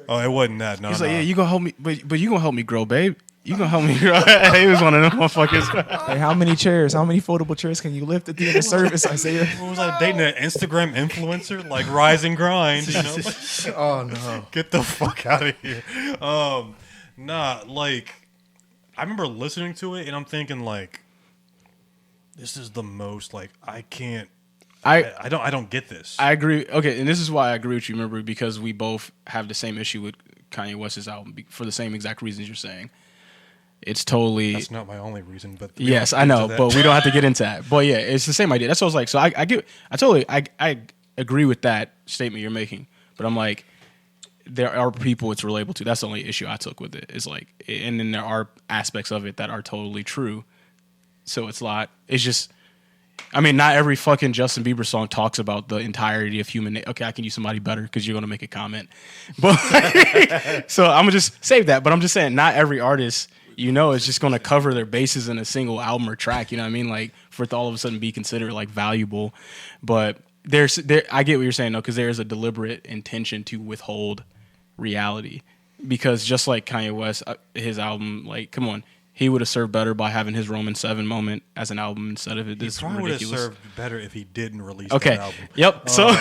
Speaker 3: Oh, it wasn't that. No,
Speaker 4: He's
Speaker 3: no.
Speaker 4: like, yeah, you gonna help me, but you gonna help me grow, babe. You gonna help me grow. He was one of them motherfuckers.
Speaker 6: Hey, how many foldable chairs can you lift at the end of service, Isaiah?
Speaker 3: What was I dating an Instagram influencer like Rise and Grind? You know,
Speaker 5: Oh no.
Speaker 3: get the fuck out of here. Nah, like I remember listening to it and I'm thinking like, this is the most like I can't. I don't get this.
Speaker 4: I agree. Okay, and this is why I agree with you. Remember, because we both have the same issue with Kanye West's album for the same exact reasons you're saying. It's totally.
Speaker 3: That's not my only reason, but we
Speaker 4: Yes,
Speaker 3: don't
Speaker 4: I
Speaker 3: get
Speaker 4: know,
Speaker 3: into that.
Speaker 4: but we don't have to get into that. But yeah, it's the same idea. That's what I was like. So I agree with that statement you're making. But I'm like, there are people it's relatable to. That's the only issue I took with it. Is like, and then there are aspects of it that are totally true. So it's not. It's just. I mean, not every fucking Justin Bieber song talks about the entirety of human. Okay, I can use somebody better because you're gonna make a comment. But so I'm gonna just save that. But I'm just saying, not every artist, is just gonna cover their bases in a single album or track. You know what I mean? Like for it to all of a sudden be considered like valuable. But I get what you're saying though, because there is a deliberate intention to withhold reality. because just like Kanye West, his album, like, come on, he would have served better by having his Roman 7 moment as an album instead of this
Speaker 3: He probably would have
Speaker 4: ridiculous.
Speaker 3: served better if he didn't release
Speaker 4: Okay.
Speaker 3: that album.
Speaker 4: Yep. So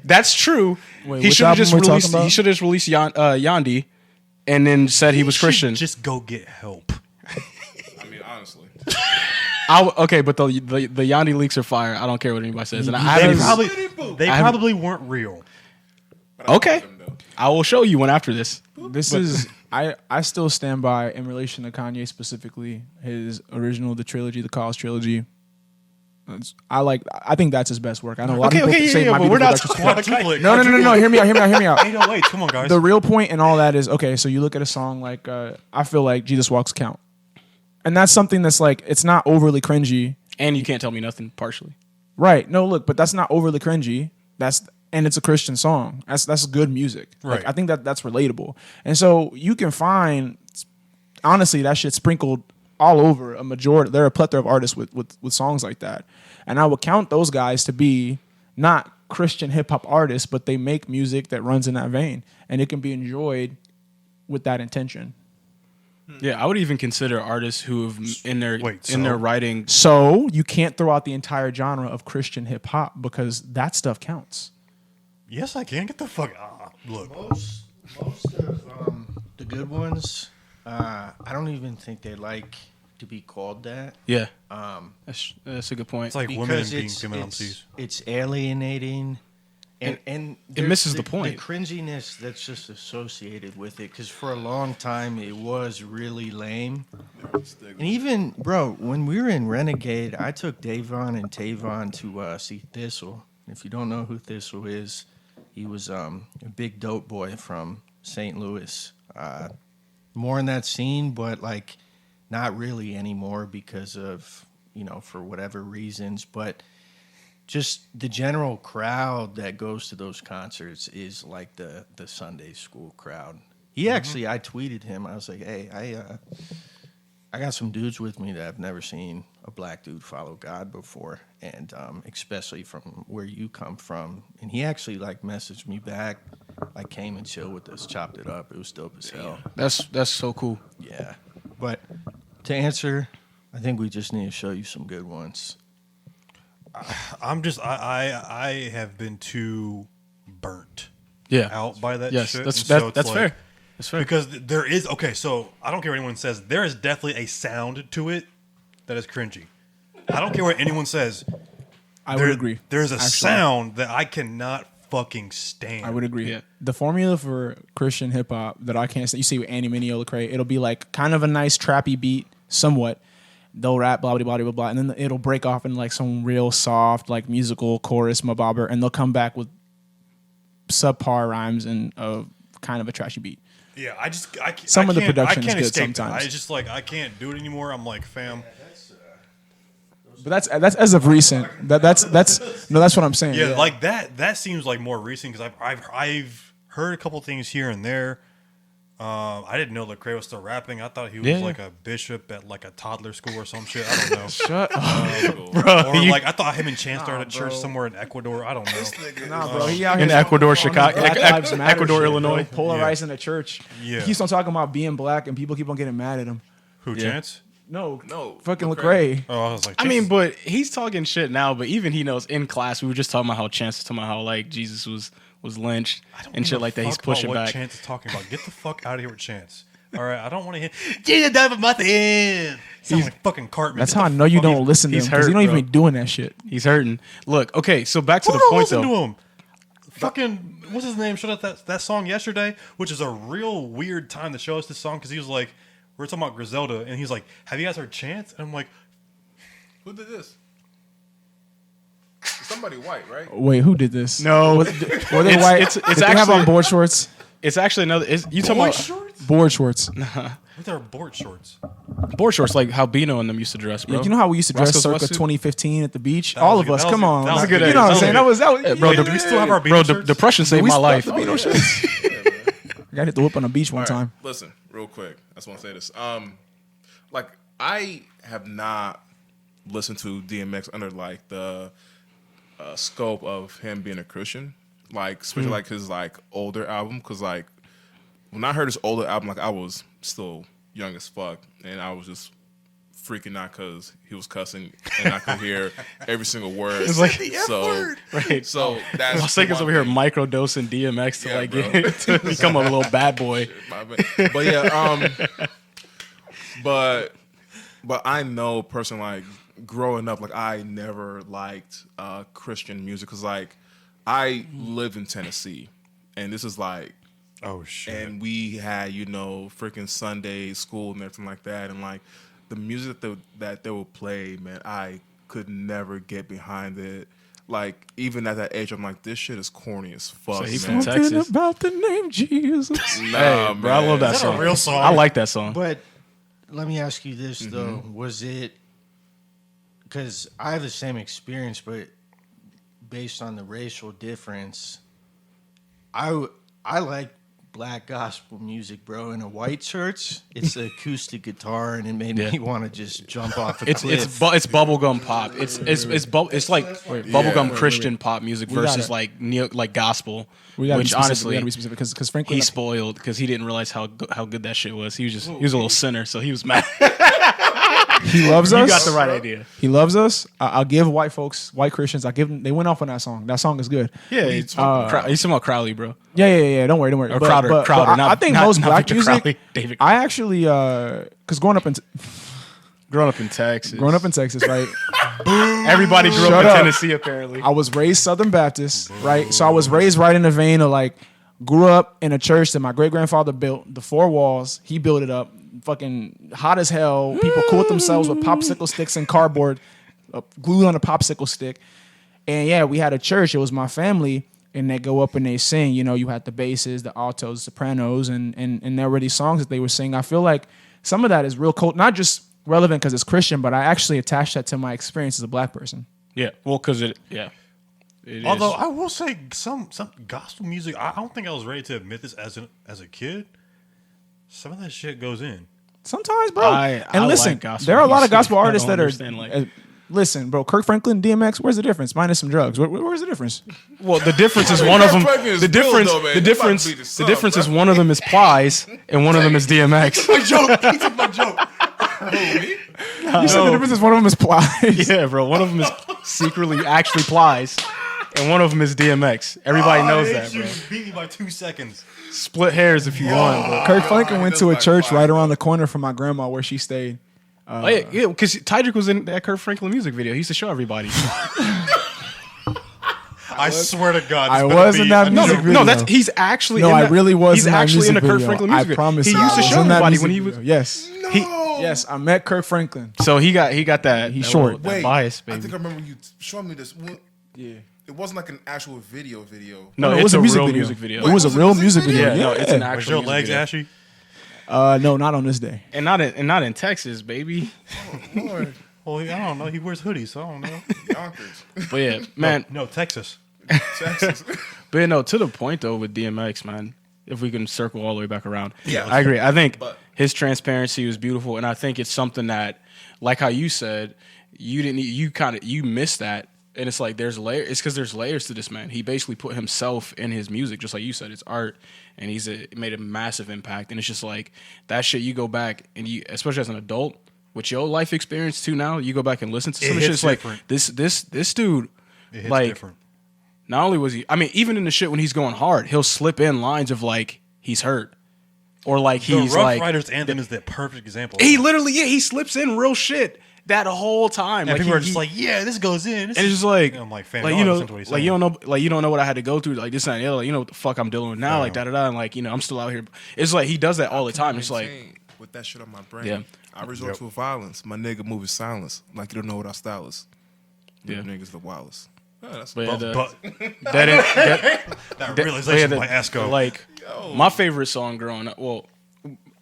Speaker 4: that's true.
Speaker 6: Wait,
Speaker 4: He
Speaker 6: which
Speaker 4: should have
Speaker 6: album
Speaker 4: just
Speaker 6: we talking
Speaker 4: released.
Speaker 6: about?
Speaker 4: He should have just released Yandi, and then said he was
Speaker 3: should
Speaker 4: Christian.
Speaker 3: Just go get help.
Speaker 1: I mean, honestly,
Speaker 4: Okay, but the Yandi leaks are fire. I don't care what anybody says, and I
Speaker 3: They
Speaker 4: haven't.
Speaker 3: probably weren't real.
Speaker 1: but I
Speaker 4: Okay.
Speaker 1: like them, though.
Speaker 4: I will show you one after this.
Speaker 6: This is I still stand by in relation to Kanye specifically, his original, the trilogy, the Cause trilogy. I think that's his best work. I know a lot of people say it might be
Speaker 4: we're
Speaker 6: the
Speaker 4: not
Speaker 6: production
Speaker 4: talking
Speaker 6: score.
Speaker 4: about
Speaker 6: No. Hear me out.
Speaker 3: 808, come on, guys.
Speaker 6: The real point in all that is, okay, so you look at a song like I feel like Jesus Walks count. And that's something that's like, it's not overly cringy.
Speaker 4: And you can't tell me nothing partially.
Speaker 6: Right. No, look, but that's not overly cringy. And it's a Christian song. That's good music. Like,
Speaker 3: Right.
Speaker 6: I think that's relatable. And so you can find, honestly, that shit sprinkled all over a majority. There are a plethora of artists with songs like that. And I would count those guys to be not Christian hip hop artists, but they make music that runs in that vein. And it can be enjoyed with that intention.
Speaker 4: Yeah, I would even consider artists who have in their writing.
Speaker 6: So you can't throw out the entire genre of Christian hip hop because that stuff counts.
Speaker 3: Yes, I can. Get the fuck out. Look.
Speaker 5: Most of the good ones, I don't even think they like to be called that.
Speaker 4: Yeah, that's a good point.
Speaker 3: It's like women
Speaker 5: Because
Speaker 3: being female MCs.
Speaker 5: it's alienating, and
Speaker 4: it
Speaker 5: there's
Speaker 4: misses the point.
Speaker 5: The cringiness that's just associated with it, because for a long time it was really lame. And even, bro, when we were in Renegade, I took Davon and Tavon to see Thistle. If you don't know who Thistle is, he was a big dope boy from St. Louis. More in that scene, but like not really anymore because of, for whatever reasons. But just the general crowd that goes to those concerts is like the Sunday school crowd. He actually, I tweeted him. I was like, hey, I got some dudes with me that I've never seen a black dude follow God before, and especially from where you come from. And he actually like messaged me back, like came and chilled with us, chopped it up. It was dope as hell.
Speaker 4: That's so cool.
Speaker 5: Yeah, but to answer, I think we just need to show you some good ones.
Speaker 3: I have been too burnt
Speaker 4: Yeah.
Speaker 3: out by that
Speaker 4: Yes,
Speaker 3: shit.
Speaker 4: that's
Speaker 3: And so it's
Speaker 4: that's
Speaker 3: like-
Speaker 4: fair. That's fair.
Speaker 3: Because there is, okay, so I don't care what anyone says. There is definitely a sound to it that is cringy. I don't care what anyone says.
Speaker 6: I would agree.
Speaker 3: There's a
Speaker 6: Actually,
Speaker 3: sound that I cannot fucking stand.
Speaker 6: I would agree.
Speaker 4: Yeah.
Speaker 6: The formula for Christian hip hop that I can't say, you see with Andy Mineo, Lecrae, it'll be like kind of a nice trappy beat, somewhat. They'll rap blah blah blah blah blah, and then it'll break off in like some real soft like musical chorus mabobber, and they'll come back with subpar rhymes and kind of a trashy beat.
Speaker 3: Yeah, I can't.
Speaker 6: Some of the
Speaker 3: I can't-
Speaker 6: production
Speaker 3: I can't
Speaker 6: is good
Speaker 3: escape that.
Speaker 6: sometimes.
Speaker 3: I just like I can't do it anymore. I'm like, fam.
Speaker 6: But that's as of recent. That's what I'm saying.
Speaker 3: Yeah, like that seems like more recent because I've heard a couple things here and there. I didn't know Lecrae was still rapping. I thought he was
Speaker 4: Yeah.
Speaker 3: like a bishop at like a toddler school or some shit. I don't know.
Speaker 6: Shut up.
Speaker 3: Or like I thought him and Chance started a church somewhere in Ecuador. I don't know.
Speaker 6: Nah, bro. He out
Speaker 4: In
Speaker 6: here
Speaker 4: Ecuador,
Speaker 6: on
Speaker 4: Chicago,
Speaker 6: Black Lives Matter
Speaker 4: Ecuador,
Speaker 6: shit,
Speaker 4: Illinois.
Speaker 6: bro. Polarizing the church.
Speaker 3: Yeah.
Speaker 6: He keeps on talking about being black, and people keep on getting mad at him.
Speaker 3: Who
Speaker 4: Yeah.
Speaker 3: Chance?
Speaker 6: No,
Speaker 1: No,
Speaker 6: fucking
Speaker 1: Lecrae.
Speaker 6: Lecrae.
Speaker 3: Oh, I was like,
Speaker 4: I mean, but he's talking shit now. But even he knows in class, we were just talking about how Chance was talking about how like Jesus was lynched
Speaker 3: I don't
Speaker 4: and
Speaker 3: give
Speaker 4: shit
Speaker 3: a
Speaker 4: like that. He's
Speaker 3: fuck about
Speaker 4: pushing
Speaker 3: what
Speaker 4: back.
Speaker 3: Chance is talking about. Get the fuck out of here with Chance. All right, I don't want to hear Jesus died for my sin. Sound like fucking Cartman.
Speaker 6: That's
Speaker 3: Get
Speaker 6: how I
Speaker 3: the
Speaker 6: know you
Speaker 3: fuck-
Speaker 6: don't listen to him
Speaker 4: he's
Speaker 6: because he
Speaker 4: hurt,
Speaker 6: don't
Speaker 4: bro.
Speaker 6: even be doing that shit.
Speaker 4: He's hurting. Look, okay, so back to
Speaker 3: Who
Speaker 4: the
Speaker 3: don't
Speaker 4: point
Speaker 3: listen
Speaker 4: though.
Speaker 3: to him? Fucking what's his name? Showed us that song yesterday, which is a real weird time to show us this song because he was like, we're talking about Griselda, and he's like, "Have you guys heard Chance?" And I'm like,
Speaker 1: Who did this? Somebody white, right?
Speaker 6: Wait, who did this?
Speaker 4: No.
Speaker 6: were they
Speaker 4: It's-
Speaker 6: white?
Speaker 4: it's
Speaker 6: Did they have
Speaker 4: actually-
Speaker 6: on board shorts.
Speaker 4: It's actually another. You talking
Speaker 3: boy
Speaker 4: about
Speaker 3: shorts?
Speaker 6: Board shorts.
Speaker 3: What are board shorts?
Speaker 4: board shorts like how Bino and them used to dress, bro?
Speaker 6: Like, you know how we used to dress
Speaker 4: Roscoe's
Speaker 6: circa
Speaker 4: wetsuit?
Speaker 6: 2015 at the beach?
Speaker 3: That
Speaker 6: All
Speaker 3: was
Speaker 6: of
Speaker 3: a-
Speaker 6: us.
Speaker 3: that was
Speaker 6: Come
Speaker 3: a-
Speaker 6: on.
Speaker 3: that was a
Speaker 6: Like,
Speaker 3: good
Speaker 6: you know what I'm
Speaker 3: idea.
Speaker 6: saying?
Speaker 3: That was
Speaker 6: That was
Speaker 4: bro,
Speaker 3: Wait, do we still have our
Speaker 4: bro,
Speaker 3: shirts?
Speaker 4: depression saved
Speaker 6: we
Speaker 4: my
Speaker 6: still
Speaker 4: life.
Speaker 6: have the Beano shirts. I got hit the whip on a beach one
Speaker 1: All right,
Speaker 6: time.
Speaker 1: listen, real quick. I just want to say this. Like I have not listened to DMX under like the scope of him being a Christian, like especially like his like older album, because like when I heard his older album, like I was still young as fuck, and I was just freaking out because he was cussing, and I could hear every single word.
Speaker 4: It's like
Speaker 1: so,
Speaker 4: right.
Speaker 1: So that's
Speaker 4: Los over here microdosing DMX to get to become a little bad boy.
Speaker 1: But yeah, but I know personally, like growing up, like I never liked Christian music because like I live in Tennessee, and this is like.
Speaker 3: Oh shit!
Speaker 1: And we had, freaking Sunday school and everything like that, and like the music that they would play, man, I could never get behind it. Like even at that age, I'm like, this shit is corny as fuck.
Speaker 4: So he's
Speaker 1: man.
Speaker 4: from Texas.
Speaker 6: Something about the name Jesus.
Speaker 1: Nah,
Speaker 4: Bro, I love that
Speaker 3: Is that
Speaker 4: song.
Speaker 3: a real song?
Speaker 4: I like that song.
Speaker 5: But let me ask you this though: was it? Because I have the same experience, but based on the racial difference, I like black gospel music, bro. In a white church, it's an acoustic guitar, and it made me want to just jump off a cliff.
Speaker 4: It's bubblegum pop. It's like bubblegum Christian pop music versus
Speaker 6: gotta-
Speaker 4: like gospel.
Speaker 6: We gotta
Speaker 4: Which
Speaker 6: be specific.
Speaker 4: honestly,
Speaker 6: We gotta be specific because Franklin.
Speaker 4: he spoiled because he didn't realize how good that shit was. He was a little sinner, so he was mad.
Speaker 6: He loves us.
Speaker 4: You got the right idea.
Speaker 6: He loves us. I'll give white folks, white Christians. I give them. They went off on that song. That song is good.
Speaker 4: Yeah, he's talking about Crowley, bro.
Speaker 6: Yeah. Don't worry.
Speaker 4: Or Crowder.
Speaker 6: I think most
Speaker 4: not
Speaker 6: black
Speaker 4: Victor
Speaker 6: music.
Speaker 4: Crowley, David.
Speaker 6: I actually, because growing up in Texas, right?
Speaker 4: Everybody grew
Speaker 6: Shut
Speaker 4: up in
Speaker 6: up.
Speaker 4: Tennessee, apparently.
Speaker 6: I was raised Southern Baptist, right? So I was raised right in the vein of like, grew up in a church that my great grandfather built. The four walls, he built it up. Fucking hot as hell. People cooled themselves with popsicle sticks and cardboard glued on a popsicle stick. And yeah, we had a church. It was my family. And they go up and they sing. You had the basses, the altos, sopranos, and there were these songs that they were singing. I feel like some of that is real cool, not just relevant because it's Christian, but I actually attach that to my experience as a black person.
Speaker 4: Yeah, well, because it
Speaker 3: Although
Speaker 4: is.
Speaker 3: I will say some gospel music, I don't think I was ready to admit this as a kid. Some of that shit goes in.
Speaker 6: Sometimes, bro.
Speaker 4: I
Speaker 6: listen,
Speaker 4: like gospel
Speaker 6: there are a lot of
Speaker 4: music.
Speaker 6: gospel
Speaker 4: I
Speaker 6: artists
Speaker 4: don't
Speaker 6: that are.
Speaker 4: understand, like-
Speaker 6: Listen, bro. Kirk Franklin, DMX. Where's the difference? Minus some drugs. Where's the difference?
Speaker 4: Well, the difference is one of them.
Speaker 1: Franklin is
Speaker 4: The
Speaker 1: real,
Speaker 4: difference,
Speaker 1: though, man.
Speaker 4: the
Speaker 1: You
Speaker 4: difference,
Speaker 1: about to beat this
Speaker 4: the
Speaker 1: up,
Speaker 4: difference
Speaker 1: bro.
Speaker 4: is one of them is Plies and one of them is DMX.
Speaker 3: My joke. He took my joke.
Speaker 6: You said the difference is one of them is Plies.
Speaker 4: Yeah, bro. One of them is secretly actually Plies, and one of them is DMX. Everybody knows that, bro.
Speaker 3: You beat me by 2 seconds.
Speaker 4: Split hairs if you want, bro.
Speaker 6: Kirk Franklin went
Speaker 1: he
Speaker 6: to a
Speaker 1: does like
Speaker 6: church
Speaker 1: Plies,
Speaker 6: right
Speaker 1: bro.
Speaker 6: around the corner from my grandma where she stayed.
Speaker 4: Oh, yeah, because Tydrick was in that Kirk Franklin music video. He used to show everybody.
Speaker 3: I swear to God.
Speaker 6: I
Speaker 3: this better
Speaker 6: was
Speaker 3: be
Speaker 6: in that
Speaker 3: a
Speaker 6: music
Speaker 3: joke.
Speaker 6: video.
Speaker 4: No, that's he's actually.
Speaker 6: No,
Speaker 4: in
Speaker 6: I
Speaker 4: that,
Speaker 6: really was
Speaker 4: He's
Speaker 6: in that
Speaker 4: actually in the
Speaker 6: music
Speaker 4: Kirk
Speaker 6: video.
Speaker 4: Franklin
Speaker 6: I
Speaker 4: music video.
Speaker 6: promise
Speaker 4: He
Speaker 6: you,
Speaker 4: used to
Speaker 6: I was
Speaker 4: show
Speaker 6: in that
Speaker 4: everybody
Speaker 6: music
Speaker 4: when he was.
Speaker 6: video. Yes. Yes, I met Kirk Franklin.
Speaker 4: So he got that.
Speaker 6: He's
Speaker 4: that
Speaker 6: short.
Speaker 4: little- that bias,
Speaker 1: I
Speaker 4: baby.
Speaker 1: think I remember you showing me this.
Speaker 6: Yeah.
Speaker 1: It wasn't like an actual video.
Speaker 4: No,
Speaker 6: it
Speaker 4: it's
Speaker 6: was
Speaker 4: a
Speaker 6: a music
Speaker 4: real
Speaker 6: video.
Speaker 4: music video.
Speaker 6: It was a real music
Speaker 1: video?
Speaker 6: video.
Speaker 4: Yeah, no, it's an
Speaker 3: Was
Speaker 4: actual
Speaker 3: your
Speaker 4: music
Speaker 3: legs
Speaker 4: video.
Speaker 3: ashy?
Speaker 6: No, not on this day.
Speaker 4: And not in Texas, baby.
Speaker 1: Lord,
Speaker 3: Well, I don't know. He wears hoodies, so I don't know.
Speaker 1: Yonkers,
Speaker 4: But yeah, man.
Speaker 3: No, Texas.
Speaker 1: Texas.
Speaker 4: But no, to the point though with DMX, man. If we can circle all the way back around,
Speaker 1: Yeah.
Speaker 4: I agree. I think
Speaker 1: But-
Speaker 4: his transparency was beautiful, and I think it's something that, like how you said, you missed that, and it's like there's layers. It's because there's layers to this man. He basically put himself in his music, just like you said. It's art, and made a massive impact. And it's just like that shit. You go back and you, especially as an adult, with your life experience too. Now you go back and listen to some of the shit.
Speaker 3: hits
Speaker 4: It's like
Speaker 3: different.
Speaker 4: this dude,
Speaker 3: It hits
Speaker 4: like.
Speaker 3: different.
Speaker 4: Not only was he, I mean, even in the shit when he's going hard, he'll slip in lines of like he's hurt, or like
Speaker 3: The
Speaker 4: he's
Speaker 3: Rough
Speaker 4: like
Speaker 3: Riders anthem is the perfect example.
Speaker 4: he literally he slips in real shit that whole time.
Speaker 3: And
Speaker 4: Like
Speaker 3: people are
Speaker 4: he-
Speaker 3: just like, yeah, this goes in. This
Speaker 4: and it's
Speaker 3: is-
Speaker 4: just like,
Speaker 3: I'm like, fam,
Speaker 4: like
Speaker 3: y'all
Speaker 4: you know,
Speaker 3: listen to what he's
Speaker 4: like you
Speaker 3: saying.
Speaker 4: don't know, like you don't know what I had to go through, like this and that, like you know what the fuck I'm dealing with now, like da da da, and like you know I'm still out here. It's like he does that all the time. It's like
Speaker 1: with that shit on my brain.
Speaker 4: Yeah.
Speaker 1: I resort to violence. My nigga move his silence. Like you don't know what our style is.
Speaker 4: Yeah.
Speaker 1: You niggas the wildest. Yeah, that's
Speaker 4: but, yeah,
Speaker 3: But that
Speaker 4: that
Speaker 3: realization
Speaker 4: yeah,
Speaker 3: by Esco.
Speaker 4: Like my favorite song growing up. Well,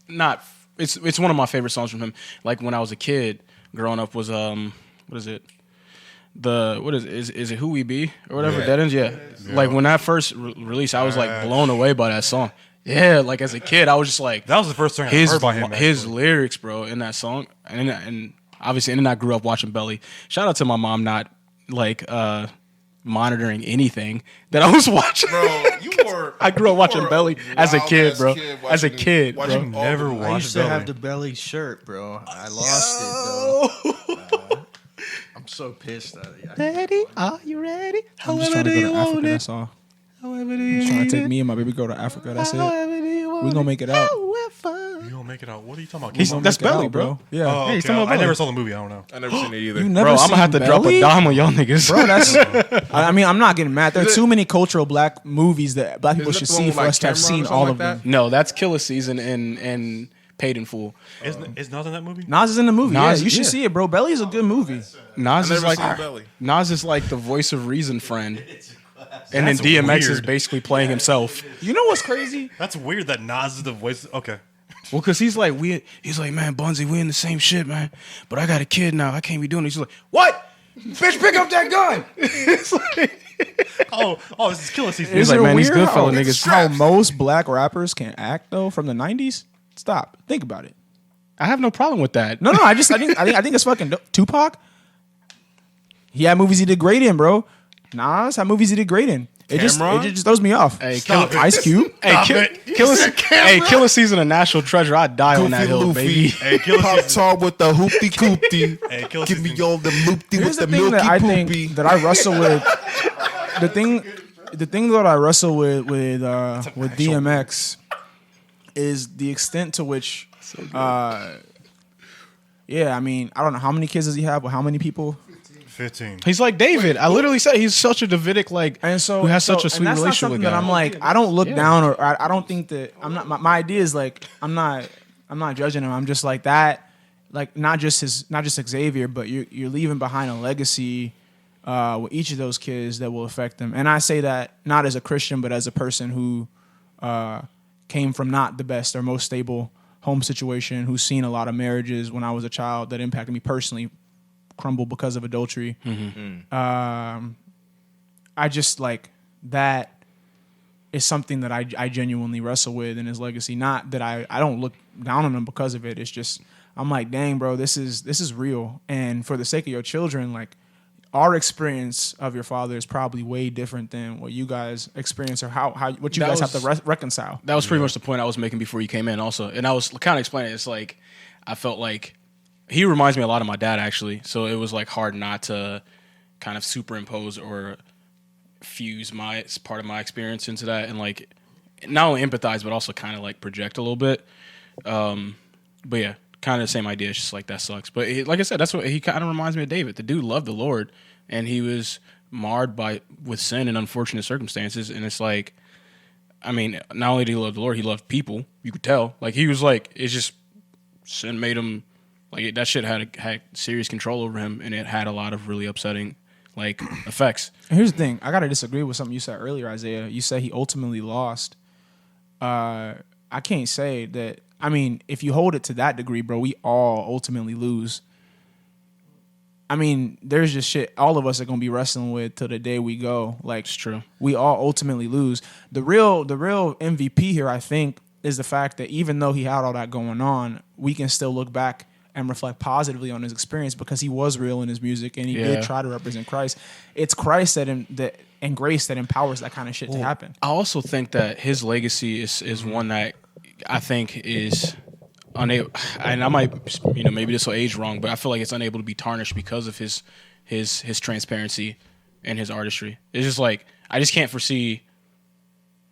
Speaker 4: not it's one of my favorite songs from him. Like when I was a kid growing up was what is it? Is it Who We Be or whatever?
Speaker 1: Yeah.
Speaker 4: Dead Ends. Yeah. Like when that first released, I was like blown away by that song. Yeah, like as a kid, I was just like
Speaker 3: that was the first song I
Speaker 4: his
Speaker 3: heard by him.
Speaker 4: his
Speaker 3: actually.
Speaker 4: lyrics, bro, in that song, and obviously, and then I grew up watching Belly. Shout out to my mom, not like monitoring anything that I was watching.
Speaker 1: Bro, you were.
Speaker 4: I grew up
Speaker 1: you
Speaker 4: watching
Speaker 1: were
Speaker 4: Belly as a kid, bro.
Speaker 1: wild-ass
Speaker 4: As a kid, bro.
Speaker 1: watching all
Speaker 3: Never
Speaker 1: the-
Speaker 3: watched
Speaker 5: I used to
Speaker 3: Belly.
Speaker 5: have the belly shirt, bro. I lost it though. I'm so pissed at it.
Speaker 4: Ready? Are you ready?
Speaker 6: I'm just trying to go to Africa. That's all.
Speaker 4: However do you
Speaker 6: I'm trying
Speaker 4: need
Speaker 6: to take
Speaker 4: it.
Speaker 6: me and my baby go to Africa. That's it.
Speaker 4: However do you want
Speaker 6: We gonna make it out.
Speaker 4: However.
Speaker 3: You don't make it out. What are you talking about?
Speaker 4: He's-
Speaker 3: Come on.
Speaker 4: that's
Speaker 6: Make it
Speaker 4: Belly,
Speaker 6: out,
Speaker 4: bro.
Speaker 6: Yeah.
Speaker 3: Oh,
Speaker 4: Yeah, he's
Speaker 3: okay.
Speaker 4: talking about
Speaker 3: I never
Speaker 4: Belly.
Speaker 3: saw the movie. I don't know.
Speaker 1: I never seen it either.
Speaker 6: You never
Speaker 4: Bro, I'm
Speaker 6: seen
Speaker 4: gonna have to drop a
Speaker 6: Belly?
Speaker 4: dime on y'all niggas.
Speaker 6: Bro, that's. I mean, I'm not getting mad. There are too many cultural black movies that black people
Speaker 1: Isn't
Speaker 6: should
Speaker 1: that the one
Speaker 6: see
Speaker 1: with,
Speaker 6: for
Speaker 1: like,
Speaker 6: us to have
Speaker 1: Cameron or
Speaker 6: seen
Speaker 1: something
Speaker 6: all
Speaker 1: like
Speaker 6: of them.
Speaker 1: that?
Speaker 4: No, that's Killer Season and Paid in Full.
Speaker 3: Is Nas in that movie?
Speaker 6: Nas is in the movie.
Speaker 4: Nas-
Speaker 6: yeah, you should
Speaker 4: yeah.
Speaker 6: see it, bro. Belly is a good movie.
Speaker 4: Nas
Speaker 1: I
Speaker 4: is
Speaker 1: never
Speaker 4: like
Speaker 1: seen Belly.
Speaker 4: Nas is like the voice of reason friend, and then
Speaker 3: That's
Speaker 4: DMX is
Speaker 3: weird.
Speaker 4: basically playing himself.
Speaker 6: You know what's crazy?
Speaker 3: That's weird that Nas is the voice. Okay.
Speaker 4: Well, cause he's like man, Bunzy, we in the same shit, man. But I got a kid now. I can't be doing this. He's like, what? Bitch, pick up that gun. It's like,
Speaker 3: Oh, this is Killer Season.
Speaker 4: He's
Speaker 6: Is
Speaker 4: like,
Speaker 6: it
Speaker 4: man, these
Speaker 6: weird
Speaker 4: Goodfella
Speaker 6: how,
Speaker 4: niggas-
Speaker 6: how most black rappers can act though from the '90s? Stop. Think about it.
Speaker 4: I have no problem with that.
Speaker 6: No, I think it's fucking Tupac. He had movies he did great in, bro. Nas had movies he did great in. It
Speaker 1: Cameron?
Speaker 6: just throws me off.
Speaker 4: Hey,
Speaker 3: Stop
Speaker 4: Killer,
Speaker 3: it.
Speaker 6: Ice Cube.
Speaker 4: Killer Season of National Treasure. I'd die on that hill, baby.
Speaker 3: Hey, Killer
Speaker 1: Pop
Speaker 3: Season.
Speaker 1: tall with the hoopty coopty.
Speaker 3: Hey, Killer
Speaker 1: Give me
Speaker 3: Season.
Speaker 1: all the loopty
Speaker 6: Here's
Speaker 1: with
Speaker 6: the
Speaker 1: the
Speaker 6: thing
Speaker 1: milky
Speaker 6: that I
Speaker 1: poopy.
Speaker 6: think that I wrestle with. The thing that I wrestle with DMX is the extent to which, yeah, I mean, I don't know how many kids does he have, or how many people,
Speaker 3: 15.
Speaker 4: He's like David. I literally said he's such a Davidic, like,
Speaker 6: and so
Speaker 4: who has
Speaker 6: so-
Speaker 4: such a
Speaker 6: and
Speaker 4: sweet
Speaker 6: that's not
Speaker 4: relationship
Speaker 6: something
Speaker 4: with
Speaker 6: that
Speaker 4: God.
Speaker 6: I'm like, I don't look
Speaker 4: Yeah.
Speaker 6: down, or I don't think that I'm not. My idea is like I'm not judging him. I'm just like that, like not just Xavier, but you're leaving behind a legacy with each of those kids that will affect them. And I say that not as a Christian, but as a person who came from not the best or most stable home situation, who's seen a lot of marriages when I was a child that impacted me personally crumble because of adultery. I just like that is something that I genuinely wrestle with in his legacy. Not that I don't look down on him because of it. It's just I'm like, dang, bro, this is real. And for the sake of your children, like our experience of your father is probably way different than what you guys experience or how what you
Speaker 4: That
Speaker 6: guys
Speaker 4: was-
Speaker 6: have to reconcile.
Speaker 4: That was pretty much the point I was making before you came in, also. And I was kind of explaining it's like I felt like he reminds me a lot of my dad, actually. So it was like hard not to kind of superimpose or fuse part of my experience into that, and like not only empathize but also kind of like project a little bit. But yeah, kind of the same idea. It's just like that sucks. But like I said, that's what he kind of reminds me of. David, the dude loved the Lord, and he was marred with sin and unfortunate circumstances. And it's like, I mean, not only did he love the Lord, he loved people. You could tell. Like he was like, it's just sin made him like that shit had serious control over him, and it had a lot of really upsetting like effects.
Speaker 6: And here's the thing. I got to disagree with something you said earlier, Isaiah. You said he ultimately lost. I can't say that. I mean, if you hold it to that degree, bro, we all ultimately lose. I mean, there's just shit all of us are going to be wrestling with till the day we go. Like,
Speaker 4: It's true.
Speaker 6: we all ultimately lose. The real MVP here, I think, is the fact that even though he had all that going on, we can still look back and reflect positively on his experience because he was real in his music and he
Speaker 4: Yeah.
Speaker 6: did try to represent Christ. It's Christ and grace that empowers that kind of shit to happen.
Speaker 4: I also think that his legacy is one that I think is unable, and I might, maybe this will age wrong, but I feel like it's unable to be tarnished because of his transparency and his artistry. It's just like I just can't foresee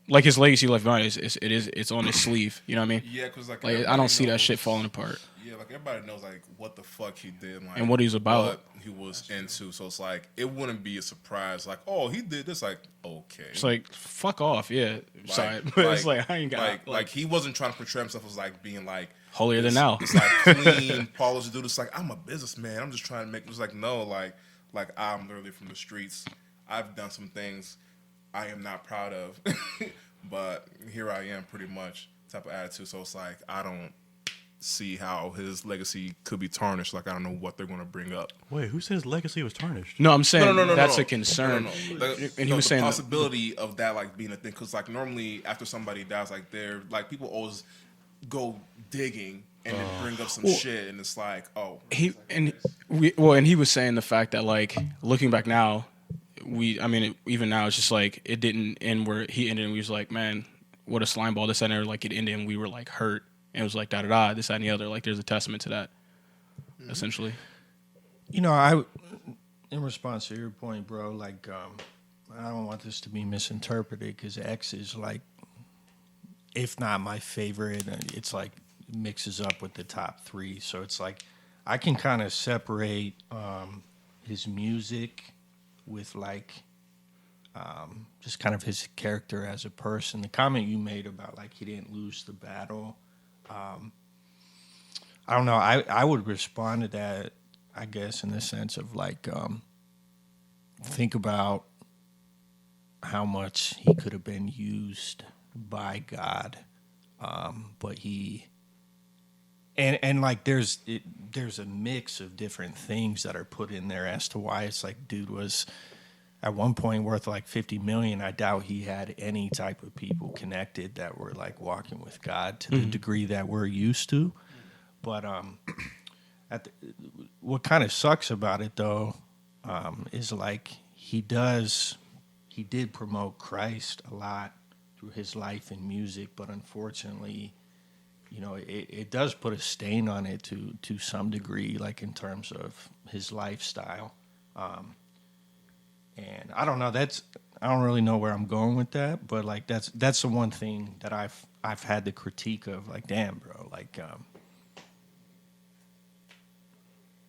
Speaker 4: like his legacy left behind. It's on his sleeve. You know what I mean?
Speaker 1: Yeah, because like
Speaker 4: Like I
Speaker 1: everybody
Speaker 4: don't see that
Speaker 1: knows-
Speaker 4: shit falling apart.
Speaker 1: Yeah, like everybody knows like what the fuck he did, like
Speaker 4: And what he was about.
Speaker 1: what he was into. So it's like it wouldn't be a surprise. Like, oh, he did this. Like, okay,
Speaker 4: It's like fuck off. Yeah, sorry,
Speaker 1: Like-
Speaker 4: but it's like I ain't got
Speaker 1: like he wasn't trying to portray himself as like being like
Speaker 4: holier than
Speaker 1: this-
Speaker 4: thou.
Speaker 1: It's like clean, polished dude. It's like I'm a businessman. I'm just trying to make. It's like no, like I'm literally from the streets. I've done some things I am not proud of, but here I am, pretty much type of attitude. So it's like I don't see how his legacy could be tarnished. Like I don't know what they're going to bring up.
Speaker 3: Wait, who said his legacy was tarnished?
Speaker 4: No, I'm saying
Speaker 1: No.
Speaker 4: that's a concern. And he was saying
Speaker 1: the
Speaker 4: that-
Speaker 1: possibility of that like being a thing because like normally after somebody dies, like they're like people always go digging and then bring up some shit, and it's like oh
Speaker 4: he was saying the fact that like looking back now, even now it's just like it didn't end where he ended and we was like, man, what a slime ball, this that, and there. Like it ended and we were like hurt and it was like da da da, this that and the other. Like there's a testament to that, essentially.
Speaker 5: You know, in response to your point, bro, like I don't want this to be misinterpreted because X is like, if not my favorite, it's like mixes up with the top 3. So it's like I can kind of separate his music with like just kind of his character as a person. The comment you made about like he didn't lose the battle, I don't know. I would respond to that, I guess, in the sense of like think about how much he could have been used by God, but he and like there's a mix of different things that are put in there as to why it's like dude was at one point worth like 50 million. I doubt he had any type of people connected that were like walking with God to the degree that we're used to. But what kind of sucks about it though is like he did promote Christ a lot through his life and music, but unfortunately, you know, it does put a stain on it to some degree, like in terms of his lifestyle. And I don't know. I don't really know where I'm going with that, but like that's the one thing that I've had the critique of. Like, damn, bro. Like,